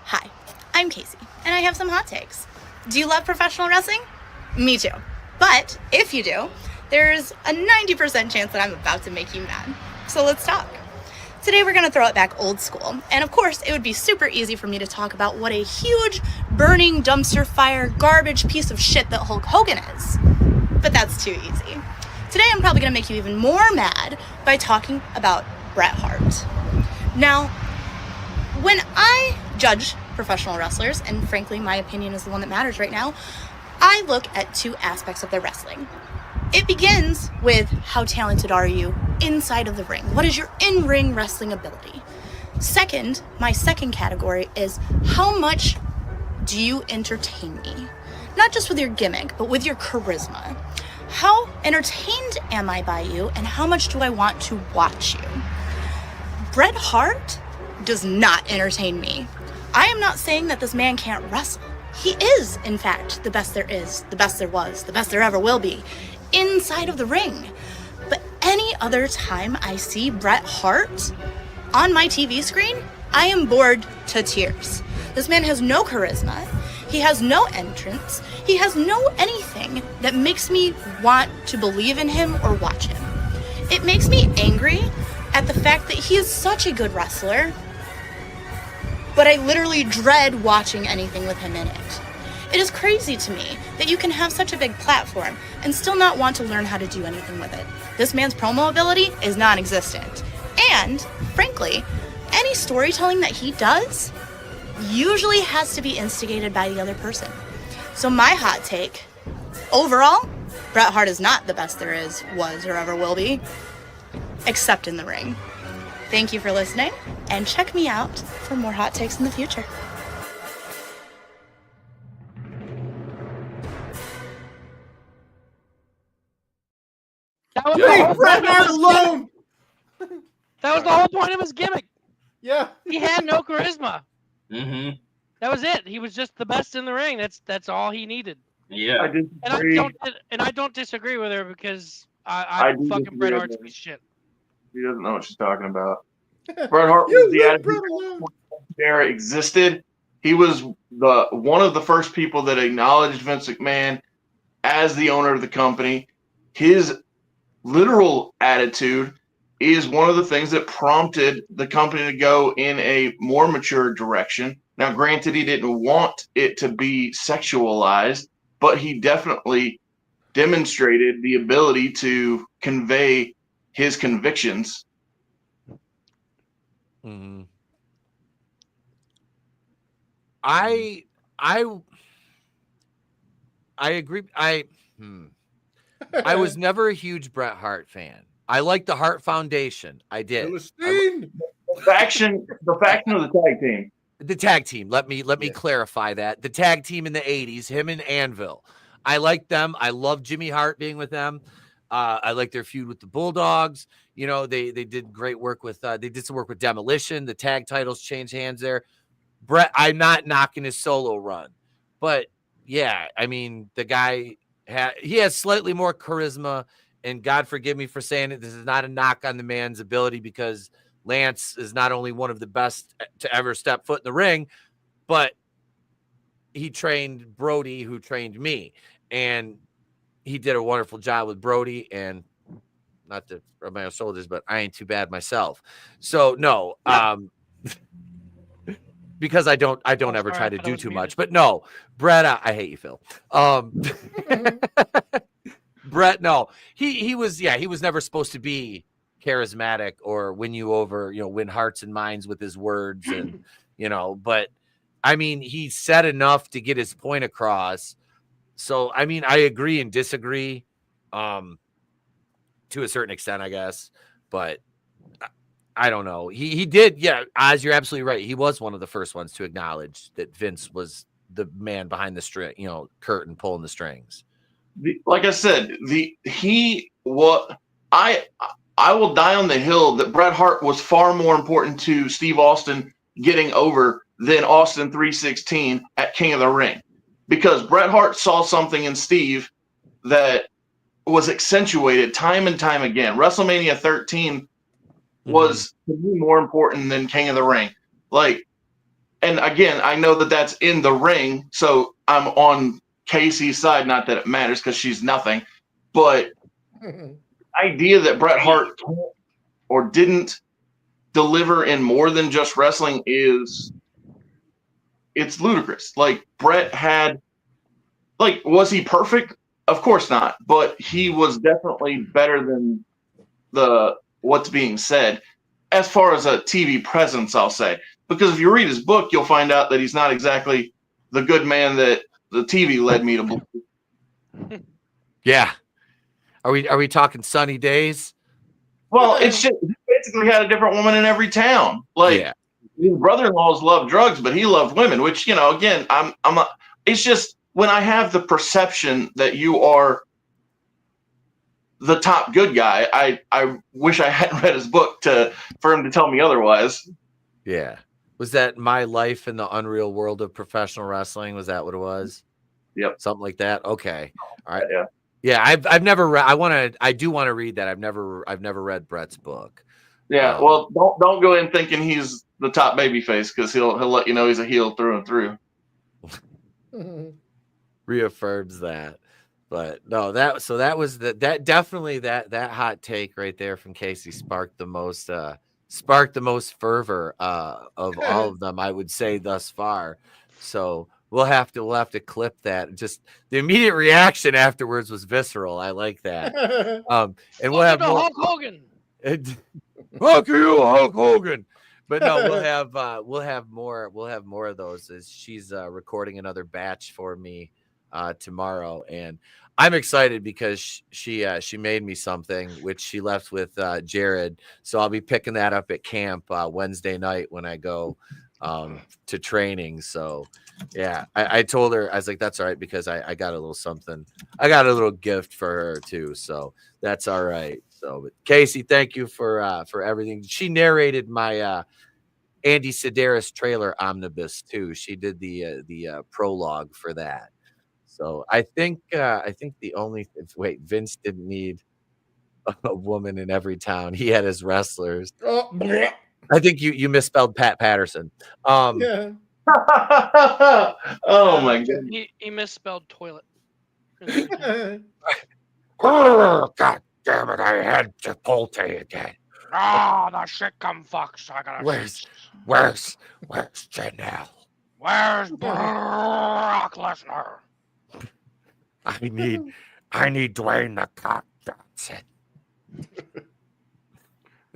Hi, I'm Kasey, and I have some hot takes. Do you love professional wrestling? Me too. But if you do, there's a 90% chance that I'm about to make you mad. So let's talk. Today we're going to throw it back old school. And of course, it would be super easy for me to talk about what a huge, burning, dumpster fire, garbage piece of shit that Hulk Hogan is. But that's too easy. Today I'm probably going to make you even more mad by talking about Bret Hart. Now, when I judge professional wrestlers, and frankly my opinion is the one that matters right now, I look at two aspects of their wrestling. It begins with how talented are you inside of the ring? What is your in-ring wrestling ability? Second, my second category is how much do you entertain me? Not just with your gimmick, but with your charisma. How entertained am I by you, and how much do I want to watch you? Bret Hart does not entertain me. I am not saying that this man can't wrestle. He is, in fact, the best there is, the best there was, the best there ever will be, inside of the ring. But any other time I see Bret Hart on my TV screen, I am bored to tears. This man has no charisma. He has no entrance. He has no anything that makes me want to believe in him or watch him. It makes me angry at the fact that he is such a good wrestler, but I literally dread watching anything with him in it. It is crazy to me that you can have such a big platform and still not want to learn how to do anything with it. This man's promo ability is non-existent. And, frankly, any storytelling that he does usually has to be instigated by the other person. So my hot take, overall, Bret Hart is not the best there is, was, or ever will be, except in the ring. Thank you for listening, and check me out for more hot takes in the future. Leave Bret Hart alone! That was the whole point of his gimmick. Yeah. He had no charisma. Mm-hmm. That was it. He was just the best in the ring. That's all he needed. Yeah. And I don't disagree with her because I fucking Bret Hart's piece of shit. She doesn't know what she's talking about. Bret Hart was the attitude era existed. He was one of the first people that acknowledged Vince McMahon as the owner of the company. His literal attitude is one of the things that prompted the company to go in a more mature direction. Now, granted, he didn't want it to be sexualized, but he definitely demonstrated the ability to convey his convictions. Mm-hmm. I agree. I was never a huge Bret Hart fan. I liked the Hart Foundation. I did. The faction of the tag team. The tag team. Let me clarify that. The tag team in the 80s, him and Anvil. I liked them. I love Jimmy Hart being with them. I like their feud with the Bulldogs. You know, they did great work with they did some work with Demolition. The tag titles changed hands there. Bret, I'm not knocking his solo run, but yeah, I mean, the guy he has slightly more charisma, and God forgive me for saying it. This is not a knock on the man's ability, because Lance is not only one of the best to ever step foot in the ring, but he trained Brody, who trained me, and he did a wonderful job with Brody. And not to rub my shoulders, but I ain't too bad myself. So no, because I don't ever try to do too much. But no, Bret, I hate you, Phil. Bret, no, he was never supposed to be charismatic or win you over, win hearts and minds with his words, and but I mean, he said enough to get his point across. So I mean, I agree and disagree to a certain extent, I guess, but I don't know. He did, yeah, Oz, you're absolutely right. He was one of the first ones to acknowledge that Vince was the man behind the string, curtain pulling the strings. like I said, I will die on the hill that Bret Hart was far more important to Steve Austin getting over than Austin 316 at King of the Ring, because Bret Hart saw something in Steve that was accentuated time and time again. WrestleMania 13 was to me more important than King of the Ring. Like, and again, I know that that's in the ring, so I'm on Kasey's side. Not that it matters because she's nothing, but the idea that Bret Hart can't or didn't deliver in more than just wrestling it's ludicrous. Like, Bret had, like, was he perfect? Of course not, but he was definitely better than what's being said as far as a TV presence, I'll say. Because if you read his book, you'll find out that he's not exactly the good man that the TV led me to believe. Yeah. Are we talking Sunny Days? Well, it's just, he basically had a different woman in every town. Like, his brother-in-laws loved drugs, but he loved women, which, you know, again, I'm not, it's just when I have the perception that you are the top good guy, I wish I hadn't read his book for him to tell me otherwise. Yeah. Was that My Life in the Unreal World of Professional Wrestling? Was that what it was? Yep. Something like that. Okay. All right. Yeah. Yeah, I've never read. I do want to read that. I've never read Bret's book. Yeah. Well, don't go in thinking he's the top babyface, because he'll let you know he's a heel through and through. Reaffirms that. But no, that was that definitely that hot take right there from Kasey sparked the most fervor of all of them, I would say, thus far. So we'll have to clip that. Just the immediate reaction afterwards was visceral. I like that. And we'll have more. Hulk Hogan. Fuck you, Hulk Hogan. But no, we'll have more of those, as she's recording another batch for me tomorrow, and I'm excited because she made me something which she left with Jared, so I'll be picking that up at camp Wednesday night when I go to training. So yeah, I told her, I was like, that's all right, because I got a little something, I got a little gift for her too, so that's all right. So, but Kasey, thank you for everything. She narrated my Andy Sedaris trailer omnibus too. She did the prologue for that. So I think the only Vince didn't need a woman in every town. He had his wrestlers. I think you misspelled Pat Patterson. Yeah. Oh my god. He misspelled toilet. Oh, God damn it! I had Chipotle again. Ah, the shit come fucks. I gotta. Where's Janelle? Where's Brock Lesnar? I need Dwayne the Cop Johnson.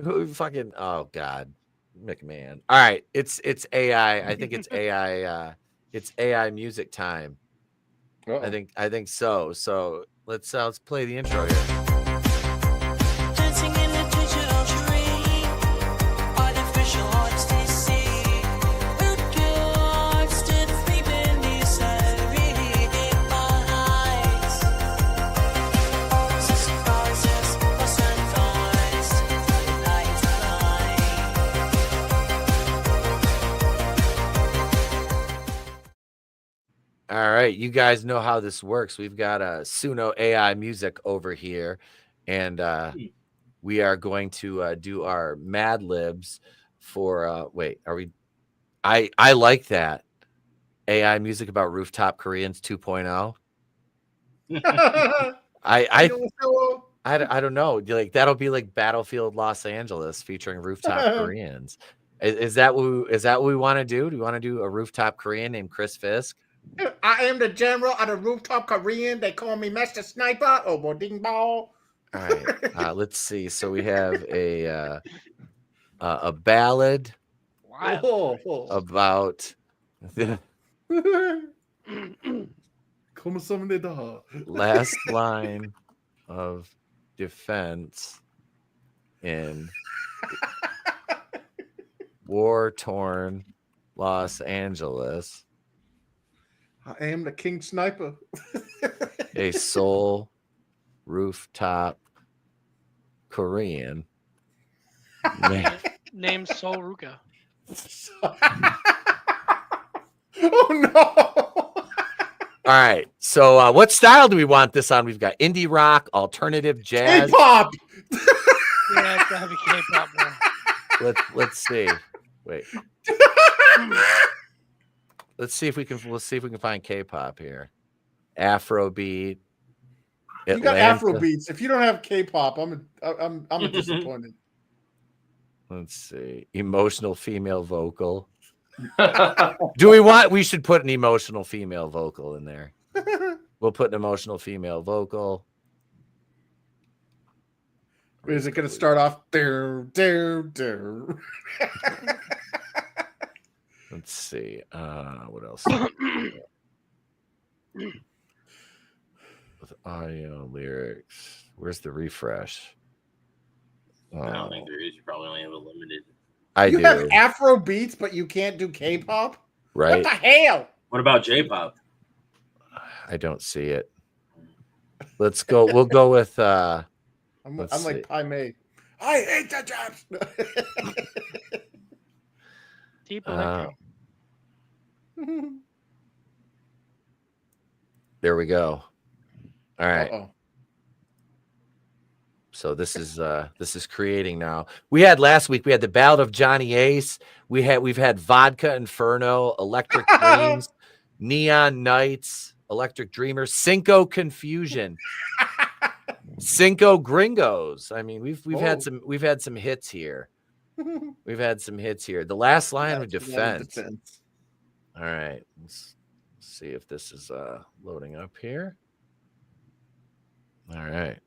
Who fucking, oh God, McMahon. All right, it's AI. I think it's AI. It's AI music time. I think so. So let's play the intro here. All right, you guys know how this works. We've got a Suno AI music over here, and we are going to do our Mad Libs for. Wait, are we? I like that AI music about rooftop Koreans 2.0. I don't know. Like, that'll be like Battlefield Los Angeles featuring rooftop Koreans. Is that what we want to do? Do we want to do a rooftop Korean named Chris Fisk? I am the general of the rooftop Korean. They call me Master Sniper or Boding Ball. All right. Let's see. So we have a ballad about the last line of defense in war-torn Los Angeles. I am the king sniper. A soul rooftop Korean. Named Sol Ruka. Oh no! All right. So what style do we want this on? We've got indie rock, alternative jazz. K-pop! Yeah, it's gotta be K-pop now. Let's see. Wait. Let's see if we can find K-pop here. Afrobeat. You got Afro beats. If you don't have K-pop, I'm disappointed. Let's see. Emotional female vocal. We should put an emotional female vocal in there. We'll put an emotional female vocal. Is it going to start off? Let's see. What else? With audio lyrics. Where's the refresh? I don't think there is. You probably only have a limited. You have Afro beats, but you can't do K-pop? Right. What the hell? What about J-pop? I don't see it. Let's go. We'll go with. I'm like Pai Mei. I hate the jobs. Deep electro. There we go. All right. Uh-oh. So this is creating now. We had last week. We had the Ballad of Johnny Ace. We've had Vodka Inferno, Electric Dreams, Neon Nights, Electric Dreamers, Cinco Confusion, Cinco Gringos. I mean, we've had some hits here. We've had some hits here. The last line of defense. All right. Let's see if this is loading up here. All right.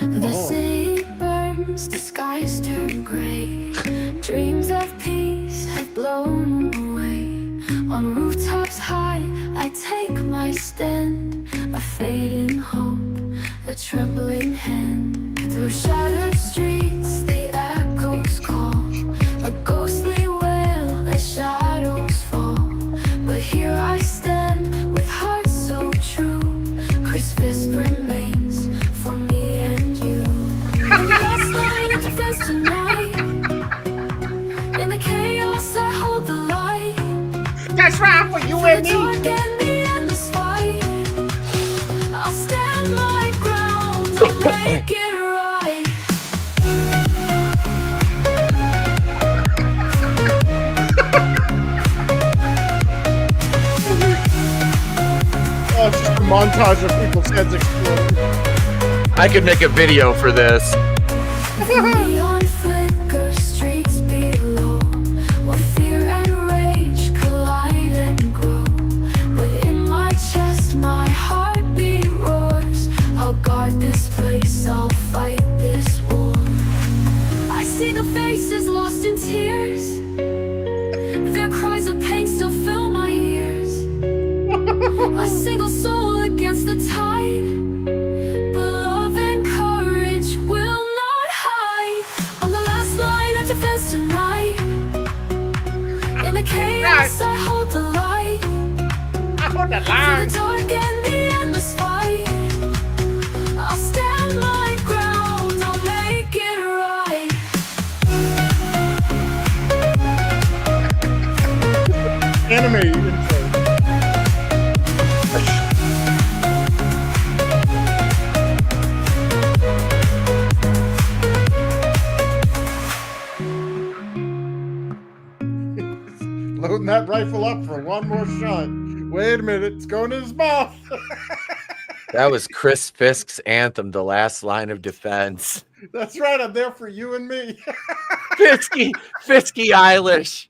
The city burns, the skies turn gray. Dreams of peace have blown away. On rooftops high, I take my stand. A fading hope, a trembling hand. Through shattered streets, the echoes call. A ghostly wail as shadows fall. But here I stand with heart so true. Christmas remains for me and you. And last night at the fest tonight. In the chaos I hold the light. That's right for you and me. I'll stand my ground, I'll make it right. Oh, it's just a montage of people's heads exploding. I could make a video for this. Neon flicker, streets below, where fear and rage collide and grow. But in my chest, my heartbeat roars. I'll guard this place, I'll fight this war. I see the faces lost in tears. Their cries of pain still fill my ears. A single soul against the tide. But love and courage will not hide. On the last line of defense tonight. In the chaos I hold the light. I hold the line. Through the dark and the endless fight. I'll stand my ground, I'll make it right. Anime intro. Loading that rifle up for one more shot. Wait a minute, it's going in his mouth. That was Chris Fisk's anthem, The Last Line of Defense. That's right, I'm there for you and me. Fisky Eilish.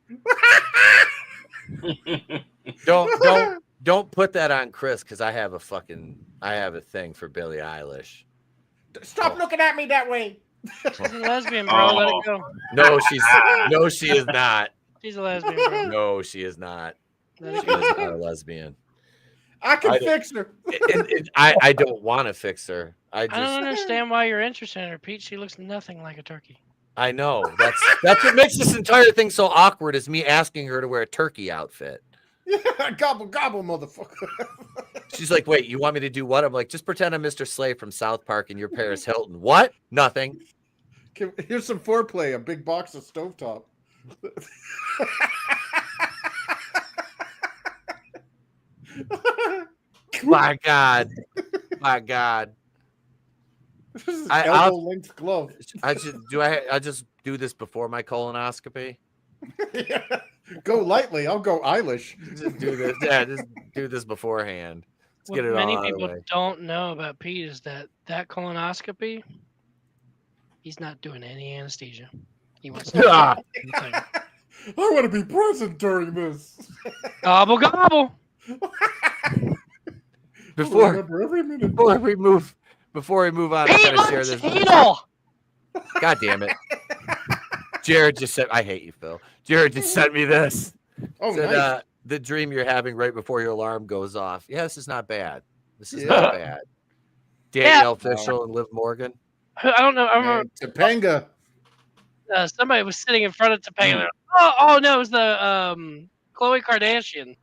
Don't put that on Chris, because I have a thing for Billie Eilish. Stop looking at me that way. She's a lesbian, bro. Let it go. No, she is not. She's a lesbian, bro. No, she is not. She is not a lesbian. I can fix her. I don't want to fix her. I don't understand why you're interested in her, Pete. She looks nothing like a turkey. I know. That's what makes this entire thing so awkward is me asking her to wear a turkey outfit. Yeah, gobble, gobble, motherfucker. She's like, wait, you want me to do what? I'm like, just pretend I'm Mr. Slade from South Park and you're Paris Hilton. What? Nothing. Here's some foreplay, a big box of stovetop. My God. My God. This is elbow-length glove. I just do this before my colonoscopy? Yeah. Go lightly. I'll go Eilish. Just do this. Yeah, just do this beforehand. Let's get it many all people out of the way. don't know about Pete is that colonoscopy, he's not doing any anesthesia. He wants to. I want to be present during this. Gobble gobble. Before we move on, I gotta share this. God damn it. Jared just said, I hate you, Phil. Jared just sent me this. Oh, said, nice. The dream you're having right before your alarm goes off. Yeah, this is not bad. This is not bad. Danielle Fishel and Liv Morgan. I don't know. I remember Topanga. Somebody was sitting in front of Topanga. Oh no, it was the Khloe Kardashian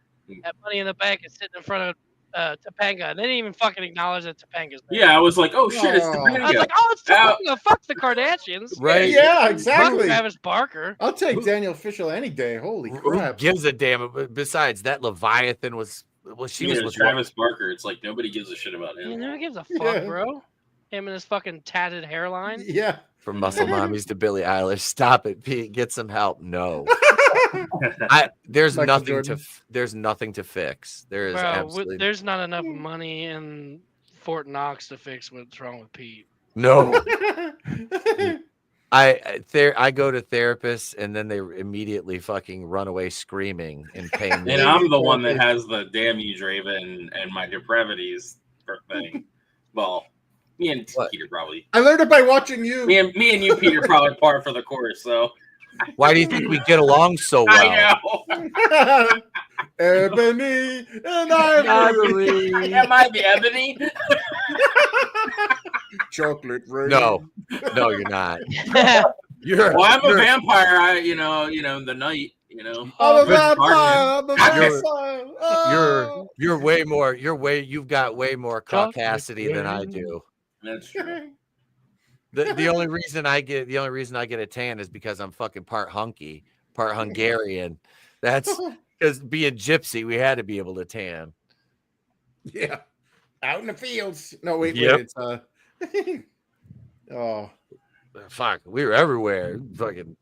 at Money in the Bank is sitting in front of Topanga. And they didn't even fucking acknowledge that Topanga's there. Yeah, I was like, oh shit, it's Topanga. I was like, oh, it's Topanga. Fuck the Kardashians. Right. Yeah, exactly. Fuck Travis Barker. I'll take Daniel Fishel any day. Holy Who crap. gives a damn? Besides, that Leviathan was she was with Travis Barker. It's like nobody gives a shit about him. Who gives a fuck, bro? Him and his fucking tatted hairline. Yeah. From Muscle Mommies to Billie Eilish. Stop it, Pete. Get some help. No. There's nothing to fix. There is absolutely there's not enough money in Fort Knox to fix what's wrong with Pete. No. I go to therapists and then they immediately fucking run away screaming in pain. And I'm the one that has the damn you, Draven, and my depravities thing. Well, me and Peter probably. I learned it by watching you. Me and you, Peter, probably par for the course. So. Why do you think we get along so well? I know. Ebony and Ivory. Am I the Ebony? Chocolate rain. No, you're not. Well, I'm a vampire. You know, the night. You know, I'm a vampire. You're way more. You've got way more caucasity than I do. That's true. The only reason I get a tan is because I'm fucking part hunky, part Hungarian. That's because being gypsy, we had to be able to tan. Yeah, out in the fields. No, wait, Yep. it's oh, fuck, we were everywhere, fucking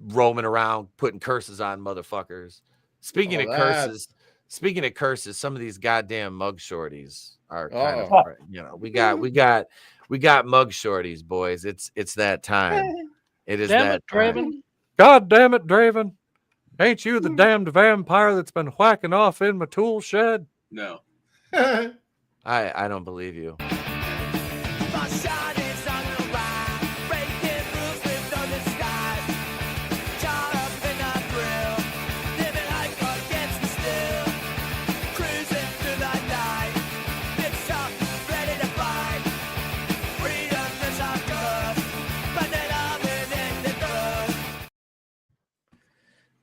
roaming around, putting curses on motherfuckers. Speaking of curses, some of these goddamn mug shorties are kind of, we got mug shorties, boys. It's that time. It is that time. God damn it, Draven. Ain't you the damned vampire that's been whacking off in my tool shed? No. I don't believe you.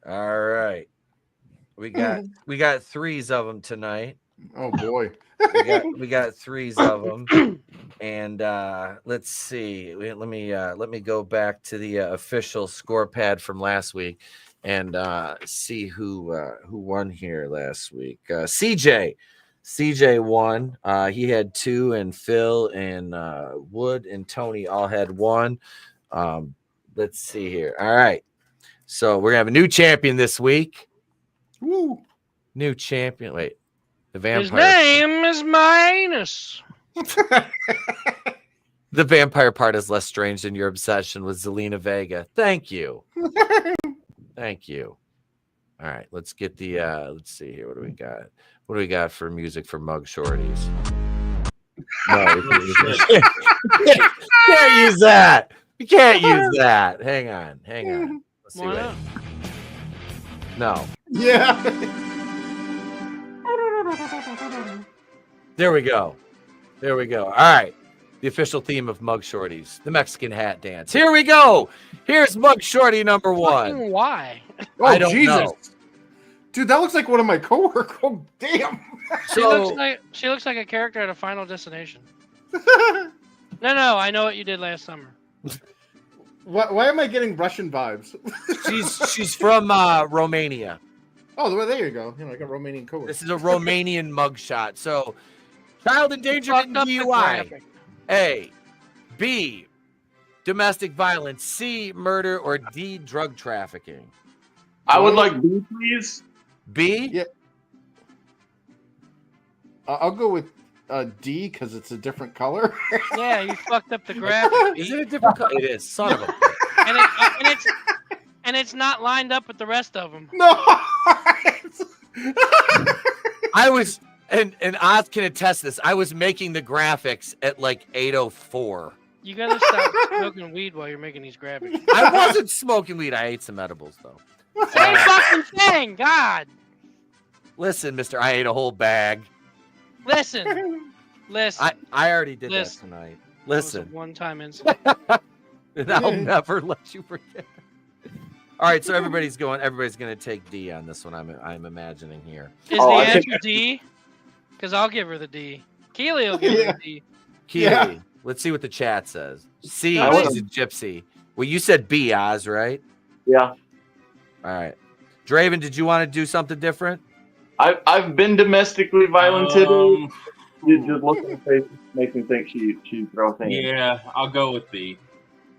All right. We got threes of them tonight. Oh boy. we got threes of them. And let's see. Let me go back to the official score pad from last week and see who won here last week. CJ won. He had 2, and Phil and Wood and Tony all had 1. Let's see here. All right. So we're gonna have a new champion this week. Woo! New champion. Wait, the vampire. His name is Minus. The vampire part is less strange than your obsession with Zelina Vega. Thank you. Thank you. All right, let's get the. Let's see here. What do we got? What do we got for music for mug shorties? No, can't use that. We can't use that. Hang on. Let's see. No. Yeah. There we go. There we go. All right. The official theme of Mug Shorties, the Mexican hat dance. Here we go. Here's Mug Shorty number 1. Why? Oh, I don't Jesus. know. Dude, that looks like one of my coworkers. Oh, damn. She looks like a character at a Final Destination. No, I know what you did last summer. Why am I getting Russian vibes? She's from Romania. Oh, well, there you go. Like a Romanian coworker. This is a Romanian mugshot. So, child endangerment and DUI. A. B. Domestic violence. C. Murder. Or D. Drug trafficking. I would like B, please. B? Yeah. I'll go with D because it's a different color. Yeah, you fucked up the graphic. Is it a different color? It is. Son of a bitch. And it's not lined up with the rest of them. No. I was, and Oz can attest this. I was making the graphics at like 8:04. You gotta stop smoking weed while you're making these graphics. I wasn't smoking weed. I ate some edibles though. Same fucking thing. God. Listen, Mister, I ate a whole bag. Listen. I already did that tonight. Listen. One-time incident. And I'll never let you forget. All right, so everybody's going to take D on this one. I'm imagining here. Is the answer D? Because I'll give her the D. Keely will give her the D. Keely, let's see what the chat says. C, she's a gypsy. Well, you said B, Oz, right? Yeah. All right. Draven, did you want to do something different? I've been domestically violented. You just look at her face, makes me think she's throw things. Yeah, I'll go with B.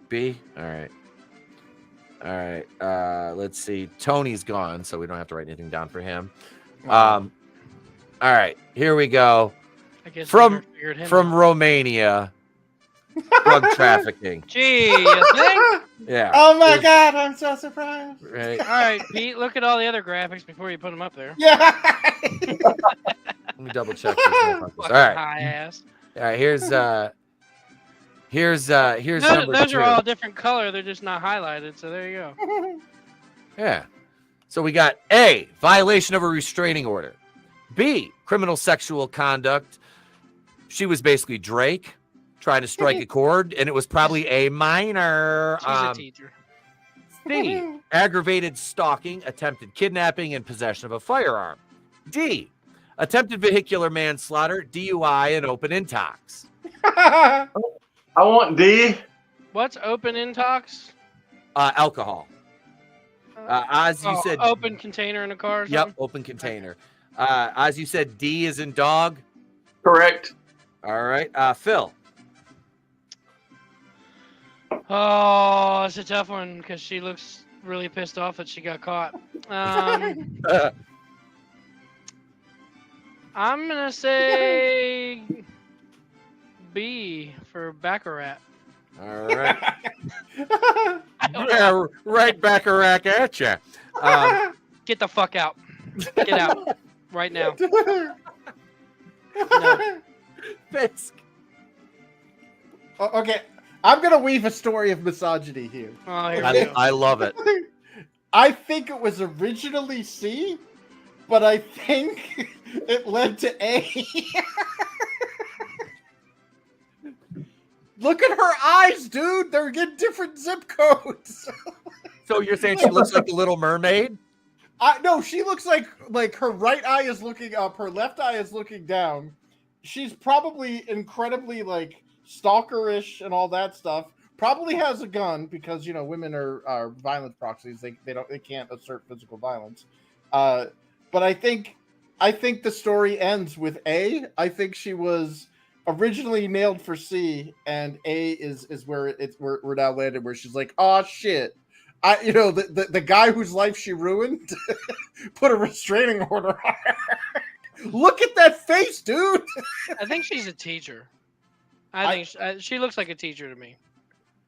B? All right. All right. Let's see. Tony's gone, so we don't have to write anything down for him. All right. Here we go. I guess from Romania. Drug trafficking. Gee, you think? Yeah. Oh my God, I'm so surprised. Right. All right, Pete, look at all the other graphics before you put them up there. Yeah. Let me double check this. All right. High ass. All right. Here's Those number 2. are all different color. They're just not highlighted. So there you go. Yeah. So we got A, violation of a restraining order. B, criminal sexual conduct. She was basically Drake trying to strike a chord, and it was probably a minor. She's a teacher. C, aggravated stalking, attempted kidnapping, and possession of a firearm. D, attempted vehicular manslaughter, DUI, and open intox. I want D. What's open intox? Alcohol. Oz, you said open container in a car. Or something? Yep, open container. Oz, you said D is in dog. Correct. All right, Phil. Oh, it's a tough one because she looks really pissed off that she got caught. I'm gonna say B for Baccarat. All right. Yeah, right back a rack at you. Get the fuck out. Get out right now. No. Fisk. Okay, I'm gonna weave a story of misogyny here. Oh, here we go. I love it. I think it was originally C, but I think it led to A. Look at her eyes, dude. They're in different zip codes. So you're saying she looks like the Little Mermaid? No, she looks like her right eye is looking up, her left eye is looking down. She's probably incredibly like stalkerish and all that stuff. Probably has a gun because women are violence proxies. They can't assert physical violence. But I think the story ends with A. I think she was originally nailed for C, and A is where we're now landed, where she's like, oh shit. The guy whose life she ruined put a restraining order on her. Look at that face, dude. I think she's a teacher. I think she looks like a teacher to me.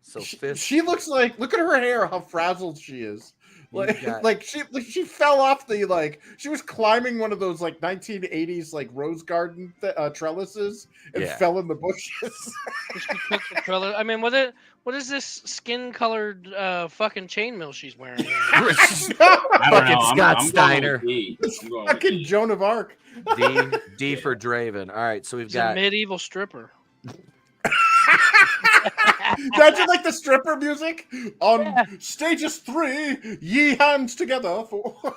So she looks like, look at her hair, how frazzled she is. Like she fell off the she was climbing one of those 1980s rose garden trellises and fell in the bushes. I mean, what is this skin colored fucking chainmail she's wearing? Fucking Scott Steiner. Fucking Joan of Arc. D for Draven. All right, so we've got a medieval stripper. Imagine the stripper music on stages 3. Ye hands together for.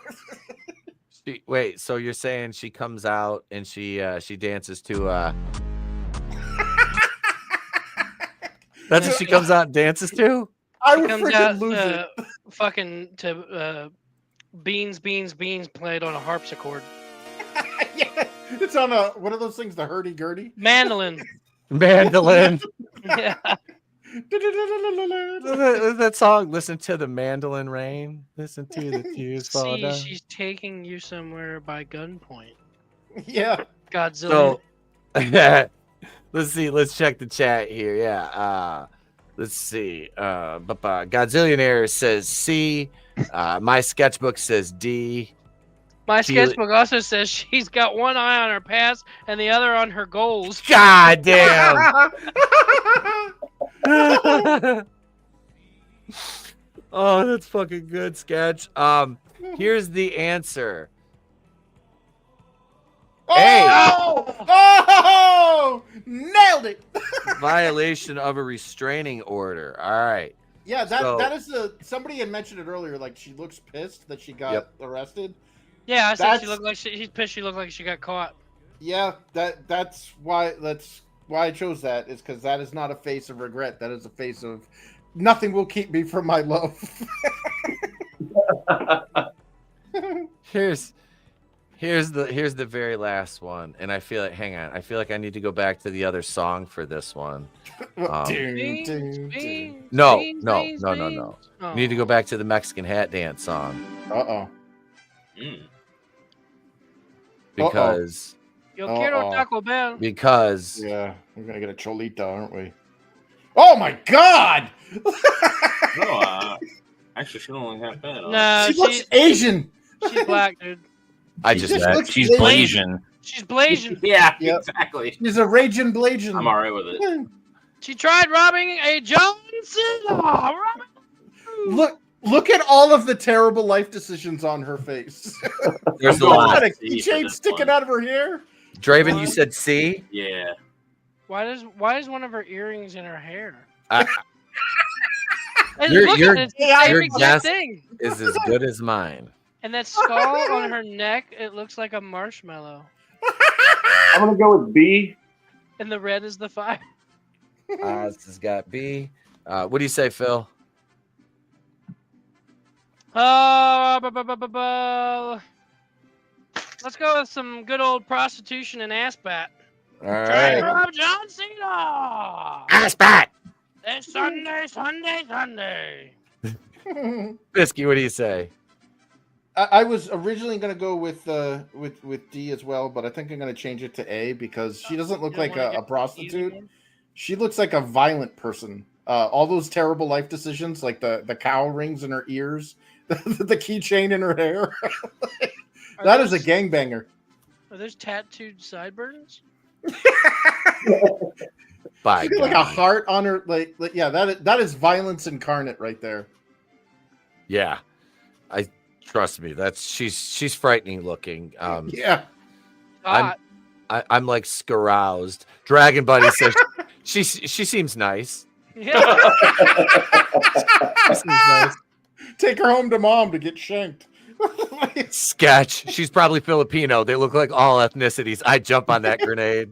Wait, so you're saying she comes out and she dances to That's what she comes out and dances to? I would freaking lose it. Fucking to beans played on a harpsichord. Yeah, it's on one of those things, the hurdy-gurdy. Mandolin. Yeah. That song, listen to the mandolin rain, listen to the tears fall down. She's taking you somewhere by gunpoint. Yeah. Godzilla. So, let's see, let's check the chat here. Yeah. Let's see. Godzillionaire says C. My sketchbook says D. My sketchbook also says she's got one eye on her past and the other on her goals. God damn. Oh, that's fucking good, Sketch. Here's the answer. Oh! Nailed it. Violation of a restraining order. All right. Yeah, that is somebody had mentioned it earlier. She looks pissed that she got arrested. Yeah, I said she looked like she's pissed. She looked like she got caught. Yeah, that's why I chose that, is because that is not a face of regret. That is a face of nothing will keep me from my love. Here's the very last one, and I feel like I feel like I need to go back to the other song for this one. No. Oh. You need to go back to the Mexican hat dance song. Because Yo quiero Taco Bell. Because we're gonna get a cholita, aren't we? Oh my god! Actually, she don't look that bad. No, she looks Asian. She's black, dude. She's Blasian. She's Blasian. Yeah, exactly. She's a raging Blasian. I'm alright with it. She tried robbing a Johnson. Look at all of the terrible life decisions on her face. There's a lot. A keychain sticking out of her hair. Draven, you said C? Yeah. Why is one of her earrings in her hair? Your guess thing. is as good as mine. And that skull on her neck, it looks like a marshmallow. I'm gonna go with B. And the red is the fire. This has got B. What do you say, Phil? Let's go with some good old prostitution and ass bat. All right. Try to rob John Cena. Ass bat. It's Sunday. Bisky, what do you say? I was originally going to go with D as well, but I think I'm going to change it to A because she doesn't look like a prostitute. She looks like a violent person. All those terrible life decisions, like the cow rings in her ears, the keychain in her hair. That is a gangbanger. Are those tattooed sideburns? By like a heart on her, that is violence incarnate right there. Yeah, trust me. She's frightening looking. Yeah, I'm like scaroused. Dragon Buddy says she seems nice. Yeah. She seems nice. Take her home to mom to get shanked. Sketch. She's probably Filipino. They look like all ethnicities. I'd jump on that grenade.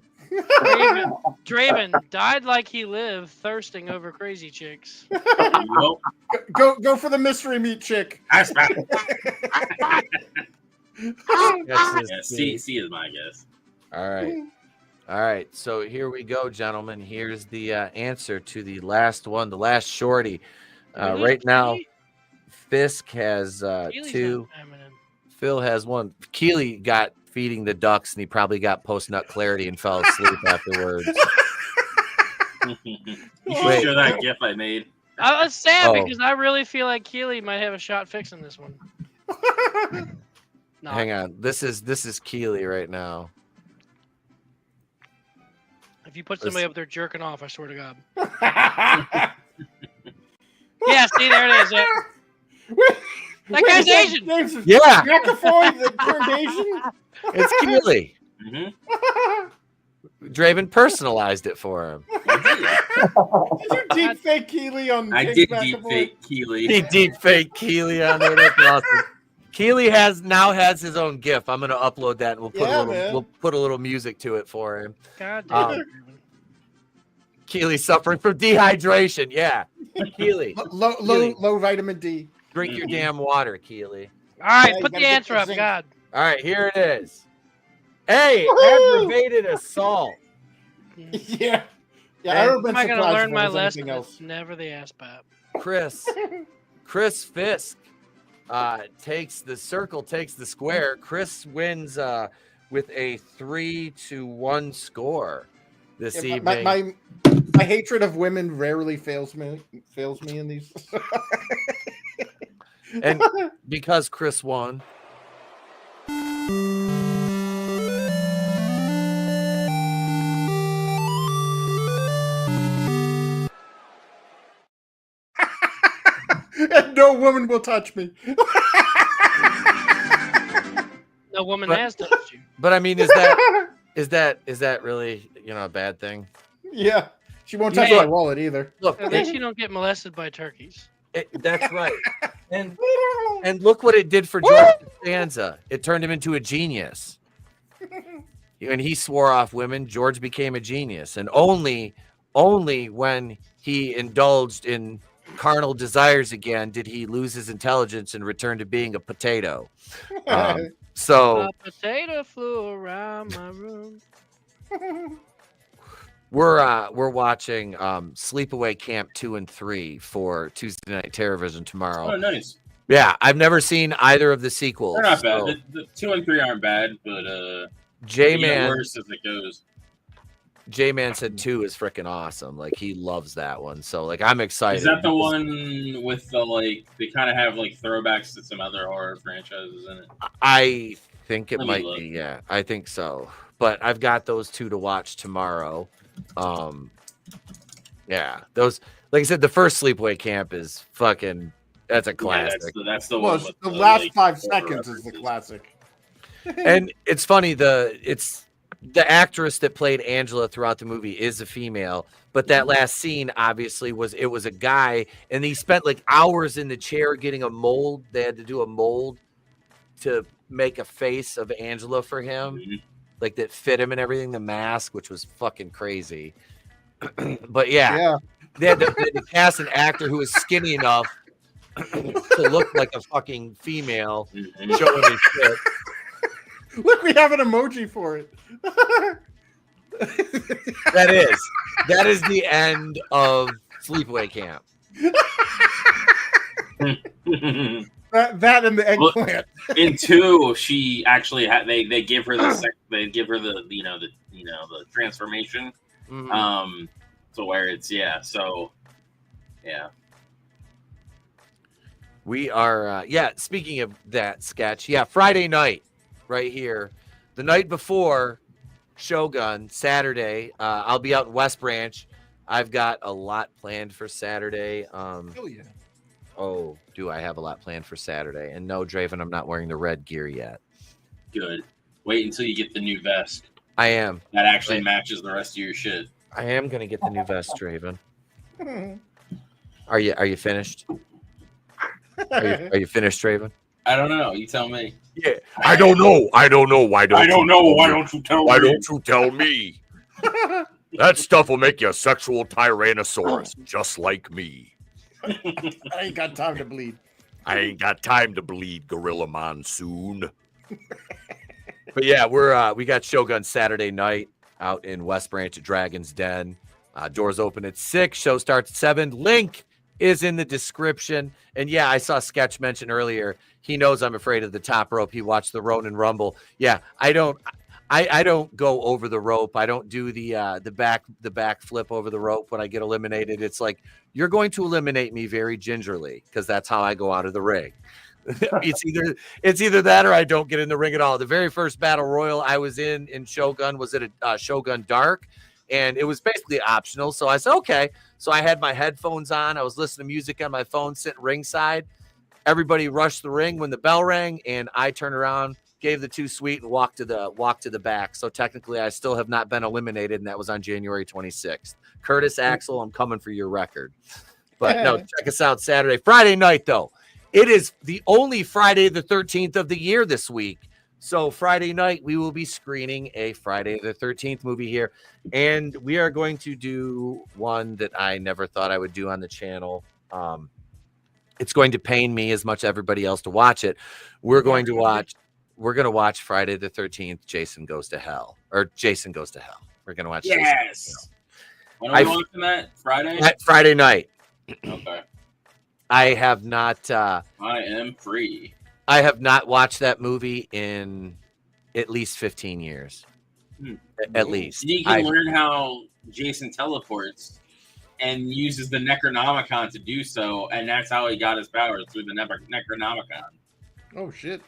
Draven died like he lived, thirsting over crazy chicks. Go for the mystery meat chick. C is my guess. All right. So here we go, gentlemen. Here's the answer to the last one, the last shorty. Right now, Fisk has two. Phil has one. Keely got feeding the ducks, and he probably got post-nut clarity and fell asleep afterwards. You should share that GIF I made. I was sad because I really feel like Keely might have a shot fixing this one. No. Hang on. This is Keely right now. If you put somebody up there jerking off, I swear to God. Yeah, see, there it is. Yeah. That guy's Asian. Yeah. McAvoy, the turned Asian? It's Keely. Draven personalized it for him. Did you deep fake Keely on I did deep fake Keely. He deep fake Keely on there. That's awesome. Keely now has his own GIF. I'm gonna upload that and we'll put a little music to it for him. God damn it. Keely suffering from dehydration. Yeah. Keely. Low vitamin D. Drink your damn water, Keely. All right, put the answer up, God. All right, here it is. Hey, aggravated assault. Yeah. Yeah, I don't Am I gonna learn my lesson? It's never the ass bat. Chris Fisk takes the square. Chris wins with a 3-1 score this evening. My hatred of women rarely fails me in these. And because Chris won. And no woman will touch me. No woman has touched you. But I mean, is that really, a bad thing? Yeah. She won't touch my wallet either. Look, at least you don't get molested by turkeys. That's right. And look what it did for George Costanza. It turned him into a genius. When he swore off women, George became a genius. And only when he indulged in carnal desires again did he lose his intelligence and return to being a potato. So a potato flew around my room. We're watching Sleepaway Camp 2 and 3 for Tuesday Night Terrorvision tomorrow. Oh, nice. Yeah, I've never seen either of the sequels. They're not bad. The 2 and 3 aren't bad, but J-Man worse as it goes. J-Man said 2 is freaking awesome. Like, he loves that one. So, like, I'm excited. Is that the one with the, they kind of have, throwbacks to some other horror franchises in it? I think it might be, yeah. I think so. But I've got those 2 to watch tomorrow. Yeah, those, like I said, the first Sleepaway Camp is fucking, that's a classic. Yeah, that's the one. The last 5 seconds is the classic. And it's funny, it's the actress that played Angela throughout the movie is a female, but that last scene obviously was a guy, and he spent hours in the chair getting a mold. They had to do a mold to make a face of Angela for him. That fit him and everything, the mask, which was fucking crazy. But yeah. They had to cast an actor who was skinny enough to look like a fucking female showing his shit. Look, we have an emoji for it. That is the end of Sleepaway Camp. That and the eggplant. In 2, she actually they give her the the transformation. So where it's We are speaking of that sketch, Friday night right here. The night before Shogun, Saturday, I'll be out in West Branch. I've got a lot planned for Saturday. Hell yeah. Oh, do I have a lot planned for Saturday? And no, Draven, I'm not wearing the red gear yet. Good. Wait until you get the new vest. I am. That actually matches the rest of your shit. I am gonna get the new vest, Draven. Are you finished? Are you finished, Draven? I don't know. You tell me. Yeah. I don't know. Why don't you tell me? Why don't you tell me? That stuff will make you a sexual tyrannosaurus, just like me. I ain't got time to bleed. I ain't got time to bleed, Gorilla Monsoon. But yeah, we got Shogun Saturday night out in West Branch at Dragon's Den. Doors open at 6. Show starts at 7. Link is in the description. And yeah, I saw Sketch mention earlier. He knows I'm afraid of the top rope. He watched the Ronin Rumble. Yeah, I I don't go over the rope. I don't do the back flip over the rope when I get eliminated. It's like, you're going to eliminate me very gingerly, because that's how I go out of the ring. It's either that or I don't get in the ring at all. The very first battle royal I was in Shogun was at a Shogun Dark, and it was basically optional. So I said, okay. So I had my headphones on. I was listening to music on my phone, sitting ringside. Everybody rushed the ring when the bell rang, and I turned around, gave the 2 sweet, and walked to the back. So technically, I still have not been eliminated, and that was on January 26th. Curtis Axel, I'm coming for your record. But no, check us out Saturday. Friday night, though. It is the only Friday the 13th of the year this week. So Friday night, we will be screening a Friday the 13th movie here. And we are going to do one that I never thought I would do on the channel. It's going to pain me as much as everybody else to watch it. We're going to watch Friday the 13th, Jason Goes to Hell. Or Jason Goes to Hell. We're going to watch Yes. When are we watching that? Friday? Friday night. Okay. I have not. I am free. I have not watched that movie in at least 15 years. At least. You can learn how Jason teleports and uses the Necronomicon to do so, and that's how he got his powers, through the Necronomicon. Oh shit.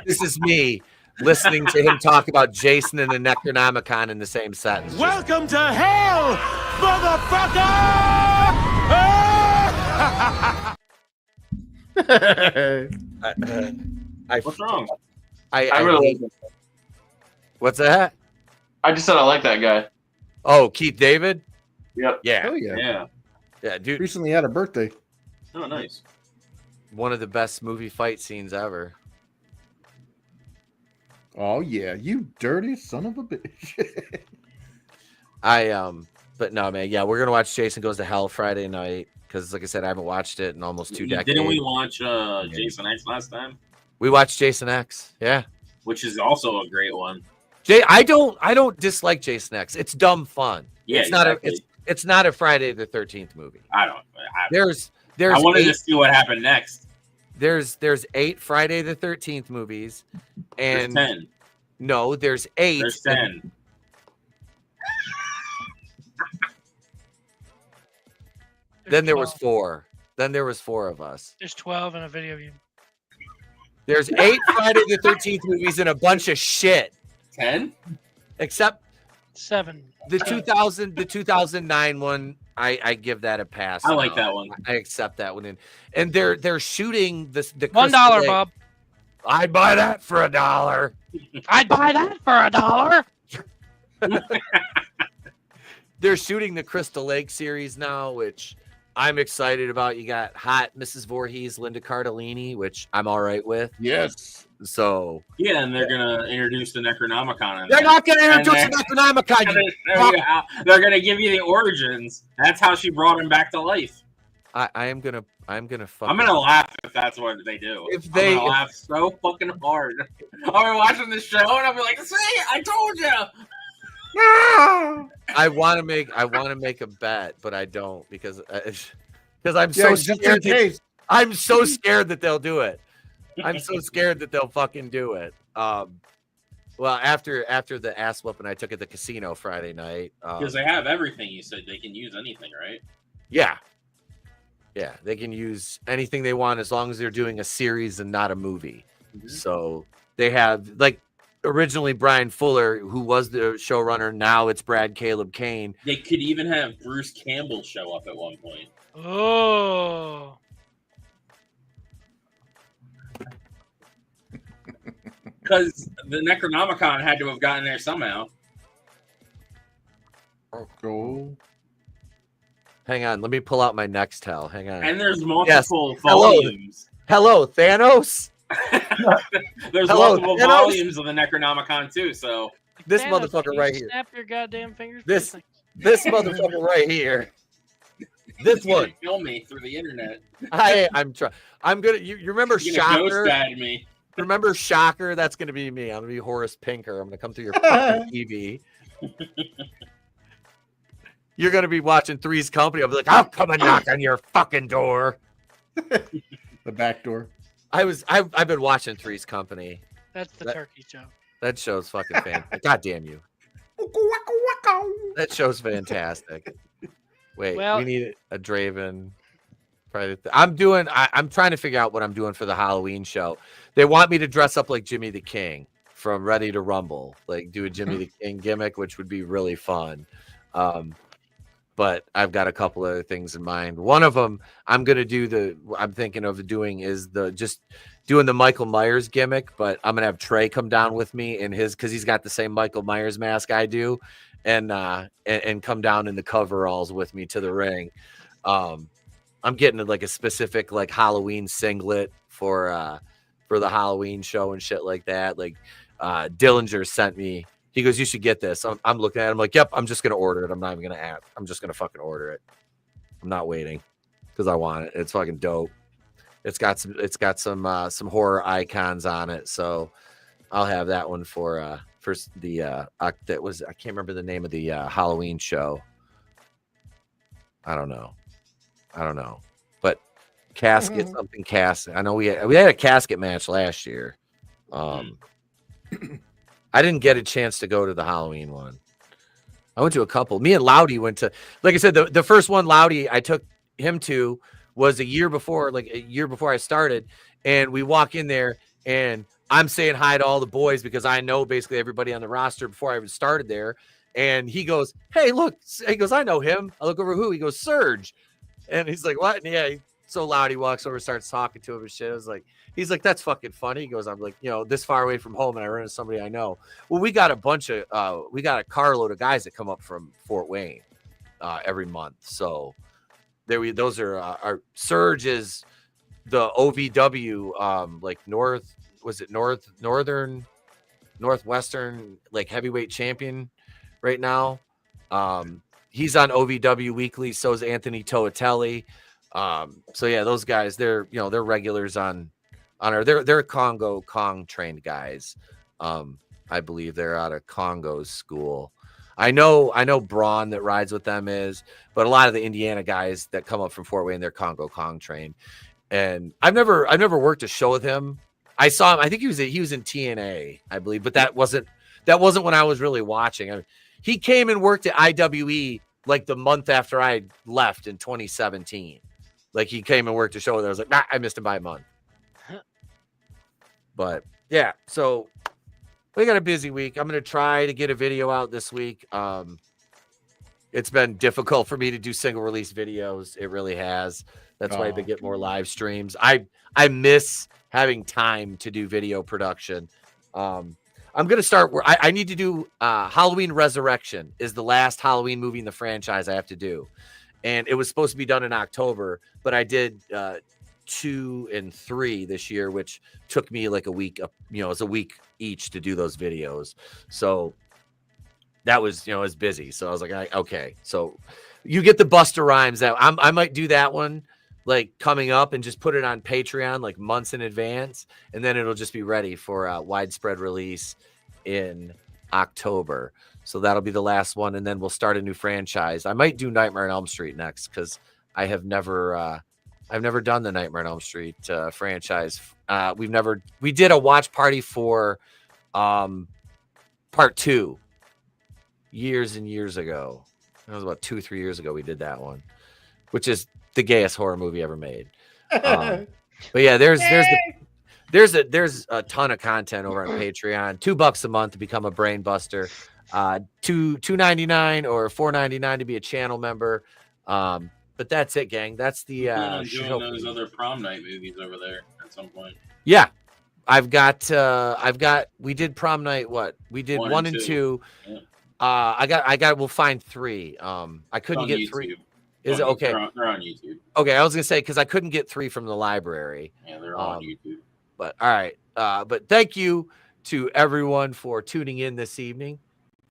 This is me listening to him talk about Jason and the Necronomicon in the same sentence. Welcome to hell, motherfucker! What's wrong? I really like it. What's that? I just said I like that guy. Oh, Keith David? Yep. Yeah. Oh yeah. Yeah, dude. Recently had a birthday. Oh, nice. One of the best movie fight scenes ever. Oh yeah, you dirty son of a bitch. But no, man. Yeah, we're gonna watch Jason Goes to Hell Friday night, because, like I said, I haven't watched it in almost 2 decades. Didn't we watch Jason X last time? We watched Jason X. Yeah. Which is also a great one. I don't dislike Jason X. It's dumb fun. Yeah, it's not a Friday the 13th movie. I don't. There's I wanted to see what happened next. There's 8 Friday the 13th movies, and there's 10. No, there's 8. There's 10. Then there was 4. Then there was 4 of us. There's 12 in a video game. There's 8 Friday the 13th movies and a bunch of shit. 10? Except 7. The 2009 one, I give that a pass. I like that one. I accept that one. And they're shooting the $1, Bob. I'd buy that for $1. I'd buy that for $1. They're shooting the Crystal Lake series now, which I'm excited about. You got hot Mrs. Voorhees, Linda Cardellini, which I'm all right with. Yes. So yeah, and they're gonna introduce the Necronomicon. They're not gonna introduce the Necronomicon. They're gonna give you the origins. That's how she brought him back to life. I'm gonna laugh if that's what they do. I'm gonna laugh so fucking hard. I'll be watching the show and I'll be like, "See, I told you." I want to make a bet, but I don't because I'm so scared. I'm so scared that they'll do it. I'm so scared that they'll fucking do it. Well, after the ass whooping I took at the casino Friday night, because they have everything. You said they can use anything, right? Yeah, they can use anything they want as long as they're doing a series and not a movie. Mm-hmm. So they have originally Brian Fuller, who was the showrunner. Now it's Brad Caleb Kane. They could even have Bruce Campbell show up at one point. Oh. Because the Necronomicon had to have gotten there somehow. Oh, cool. Hang on, let me pull out my Nextel. Hang on. And there's multiple volumes. Hello, Thanos. There's multiple volumes of the Necronomicon too. So this Thanos, motherfucker right here. Snap your goddamn fingers. This motherfucker right here. This one. Kill me through the internet. I'm trying. I'm gonna. You remember Shocker? Ghost me. Remember Shocker? That's gonna be me. I'm gonna be Horace Pinker. I'm gonna come through your fucking TV. You're gonna be watching Three's Company. I'll be like, I'll come and knock on your fucking door. The back door. I've been watching Three's Company. That's the turkey show. That show's fucking fantastic. God damn you. That show's fantastic. Wait, we need a Draven. I'm trying to figure out what I'm doing for the Halloween show. They want me to dress up like Jimmy the King from Ready to Rumble, like do a Jimmy the King gimmick, which would be really fun. But I've got a couple other things in mind. One of them I'm thinking of doing is just doing the Michael Myers gimmick, but I'm gonna have Trey come down with me in his, because he's got the same Michael Myers mask I do, and come down in the coveralls with me to the ring. I'm getting like a specific like Halloween singlet for the Halloween show and shit like that. Like Dillinger sent me. He goes, "You should get this." I'm looking at it. I'm like, "Yep, I'm just gonna order it. I'm not even gonna ask. I'm just gonna fucking order it. I'm not waiting because I want it. It's fucking dope. It's got some horror icons on it, so I'll have that one for the that was, I can't remember the name of the Halloween show. I don't know, but casket something casket. I know we had a casket match last year. I didn't get a chance to go to the Halloween one. I went to a couple. Me and Loudy went to, like I said, the first one Loudy I took him to was a year before I started, and we walk in there and I'm saying hi to all the boys because I know basically everybody on the roster before I even started there. And he goes, "Hey, look," he goes, "I know him." I look over, who? He goes, "Surge." And he's like, "What?" And yeah, so loud, he walks over, starts talking to him and shit. I was like, he's like, "That's fucking funny." He goes, "I'm like, this far away from home and I run into somebody I know." Well, we got a carload of guys that come up from Fort Wayne every month. So those are our Surge is the OVW like Northwestern like heavyweight champion right now. He's on OVW weekly. So is Anthony Toatelli. So yeah, those guys, they're regulars on they're Congo Kong trained guys. I believe they're out of Congo's school. I know Braun that rides with them is, but a lot of the Indiana guys that come up from Fort Wayne, they're Congo Kong trained. And I've never worked a show with him. I saw him. I think he was in TNA, I believe, but that wasn't when I was really watching. I mean, he came and worked at IWE like the month after I left in 2017. Like he came and worked a show. There, I was like, nah, I missed him by a month. But yeah, so we got a busy week. I'm gonna try to get a video out this week. It's been difficult for me to do single release videos. It really has. That's why I've been getting more live streams. I miss having time to do video production. I'm gonna start where I need to do Halloween Resurrection is the last Halloween movie in the franchise I have to do. And it was supposed to be done in October, but I did 2 and 3 this year, which took me like a week. It's a week each to do those videos. So that was, it was busy. So I was like, okay. So you get the Buster Rhymes that I might do that one like coming up and just put it on Patreon like months in advance, and then it'll just be ready for a widespread release in October. So that'll be the last one, and then we'll start a new franchise. I might do Nightmare on Elm Street next because I have never done the Nightmare on Elm Street franchise. We did a watch party for part 2 years and years ago. It was about 2-3 years ago we did that one, which is the gayest horror movie ever made. But yeah, there's a ton of content over on Patreon. $2 a month to become a brain buster. $2.99 or $4.99 to be a channel member. But that's it, gang. That's the doing those other prom night movies over there at some point. Yeah. We did prom night. What we did 1 and 2. Yeah. We'll find 3. I couldn't get 3. Is it okay? They're on YouTube. Okay, I was gonna say because I couldn't get 3 from the library. Yeah, they're on YouTube. But all right. But thank you to everyone for tuning in this evening.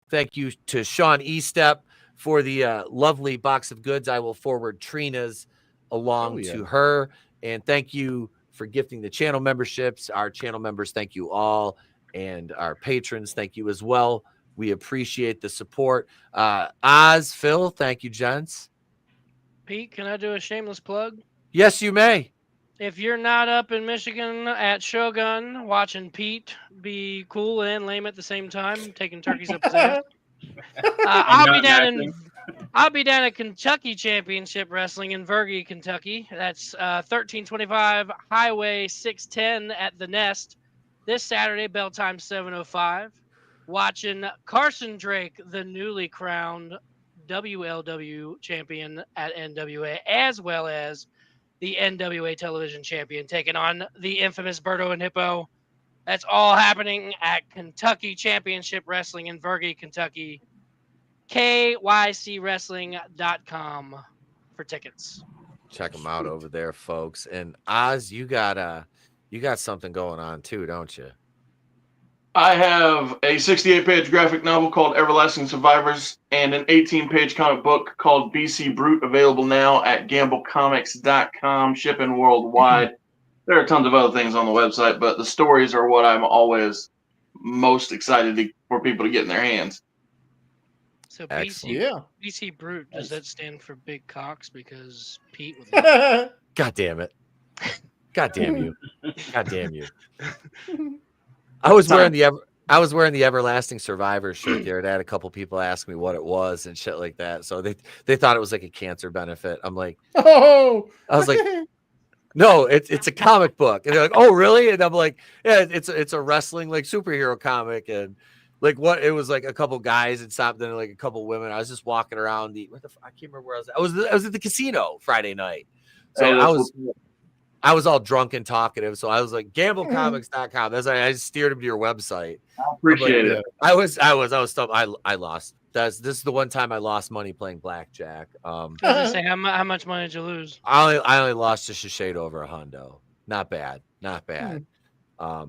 Thank you to Sean Estep for the lovely box of goods. I will forward Trina's along to her. And thank you for gifting the channel memberships. Our channel members, thank you all. And our patrons, thank you as well. We appreciate the support. Oz, Phil, thank you, gents. Pete, can I do a shameless plug? Yes, you may. If you're not up in Michigan at Shogun watching Pete be cool and lame at the same time, taking turkeys up his ass, I'll be down at Kentucky Championship Wrestling in Vergy, Kentucky. That's 1325 Highway 610 at the Nest this Saturday, bell time 7:05. Watching Carson Drake, the newly crowned WLW champion at NWA, as well as the NWA television champion, taking on the infamous Berto and Hippo. That's all happening at Kentucky Championship Wrestling in Vergy, Kentucky. KYCWrestling.com for tickets. Check them out over there, folks. And Oz, you got something going on too, don't you? I have a 68-page graphic novel called Everlasting Survivors and an 18-page comic book called BC Brute, available now at gamblecomics.com, shipping worldwide. There are tons of other things on the website, but the stories are what I'm always most excited for people to get in their hands. So BC Brute, does that stand for Big Cocks? Because Pete would God damn it. God damn you. God damn you. I was wearing the Everlasting Survivor shirt there, and I had a couple people ask me what it was and shit like that. So they thought it was like a cancer benefit. I'm like, I was like, no, it's a comic book. And they're like, oh, really? And I'm like, yeah, it's a wrestling like superhero comic. And like what it was like a couple guys and something, and like a couple women. I was just walking around I can't remember where I was at the casino Friday night. So I was all drunk and talkative, so I was like, gamblecomics.com. That's I just steered him to your website. I appreciate it. I was stumped. I lost. This is the one time I lost money playing blackjack. I was gonna say, how much money did you lose? I only lost just a shade over a hundo. Not bad. I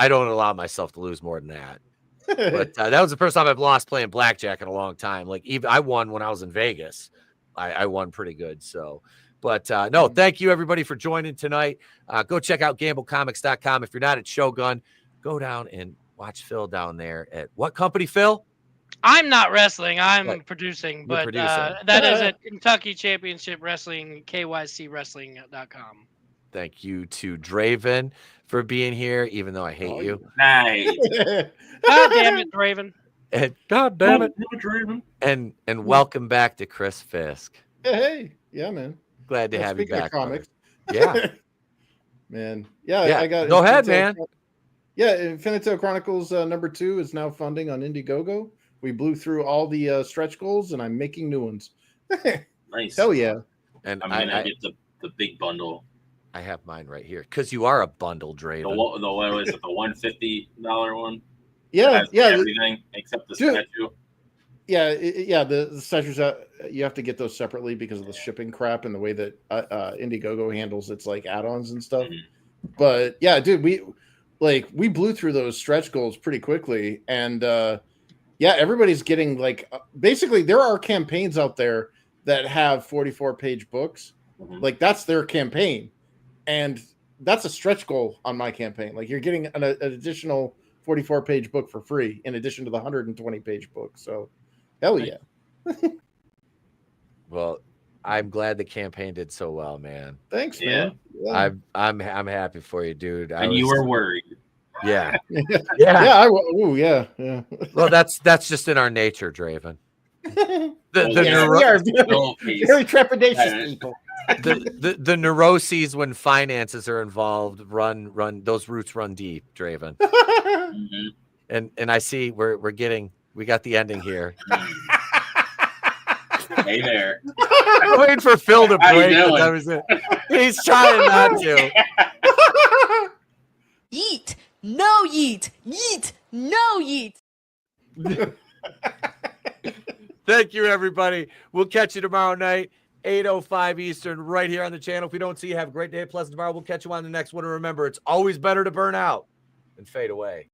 don't allow myself to lose more than that. But that was the first time I've lost playing blackjack in a long time. Like even I won when I was in Vegas. I won pretty good. So. But no, thank you, everybody, for joining tonight. Go check out gamblecomics.com. If you're not at Shogun, go down and watch Phil down there at what company, Phil? I'm not wrestling. I'm producing. But that is at Kentucky Championship Wrestling, KYCWrestling.com. Thank you to Draven for being here, even though I hate you. Nice. God damn it, Draven. And God damn it, Draven. And welcome back to Chris Fisk. Hey, yeah, man. Glad to have you back. Comics. Yeah. Man. Yeah, I got go ahead, man. Yeah, Infinitale Chronicles #2 is now funding on Indiegogo. We blew through all the stretch goals, and I'm making new ones. Nice. Hell yeah. And I'm gonna get the big bundle. I have mine right here because you are a bundle, Draven. The what was it? The $150 one. Yeah, everything except the statue. Yeah, the statues you have to get those separately because of the shipping crap and the way that Indiegogo handles its like add-ons and stuff. Mm-hmm. But yeah, dude, we blew through those stretch goals pretty quickly, and everybody's getting like basically there are campaigns out there that have 44-page books. Mm-hmm. Like that's their campaign, and that's a stretch goal on my campaign. Like you're getting an additional 44-page book for free in addition to the 120-page book. So. Hell yeah. Well, I'm glad the campaign did so well, man. Thanks, man. Yeah. I'm happy for you, dude. You were worried. Yeah. Yeah. Yeah. Well, that's just in our nature, Draven. We are very trepidatious people. The neuroses when finances are involved run those roots run deep, Draven. Mm-hmm. And I see we got the ending here. Hey there. I'm waiting for Phil to break. That was it. He's trying not to. Yeet. No yeet. Yeet. No yeet. Thank you, everybody. We'll catch you tomorrow night, 8:05 Eastern, right here on the channel. If we don't see you, have a great day. Pleasant tomorrow. We'll catch you on the next one. And remember, it's always better to burn out than fade away.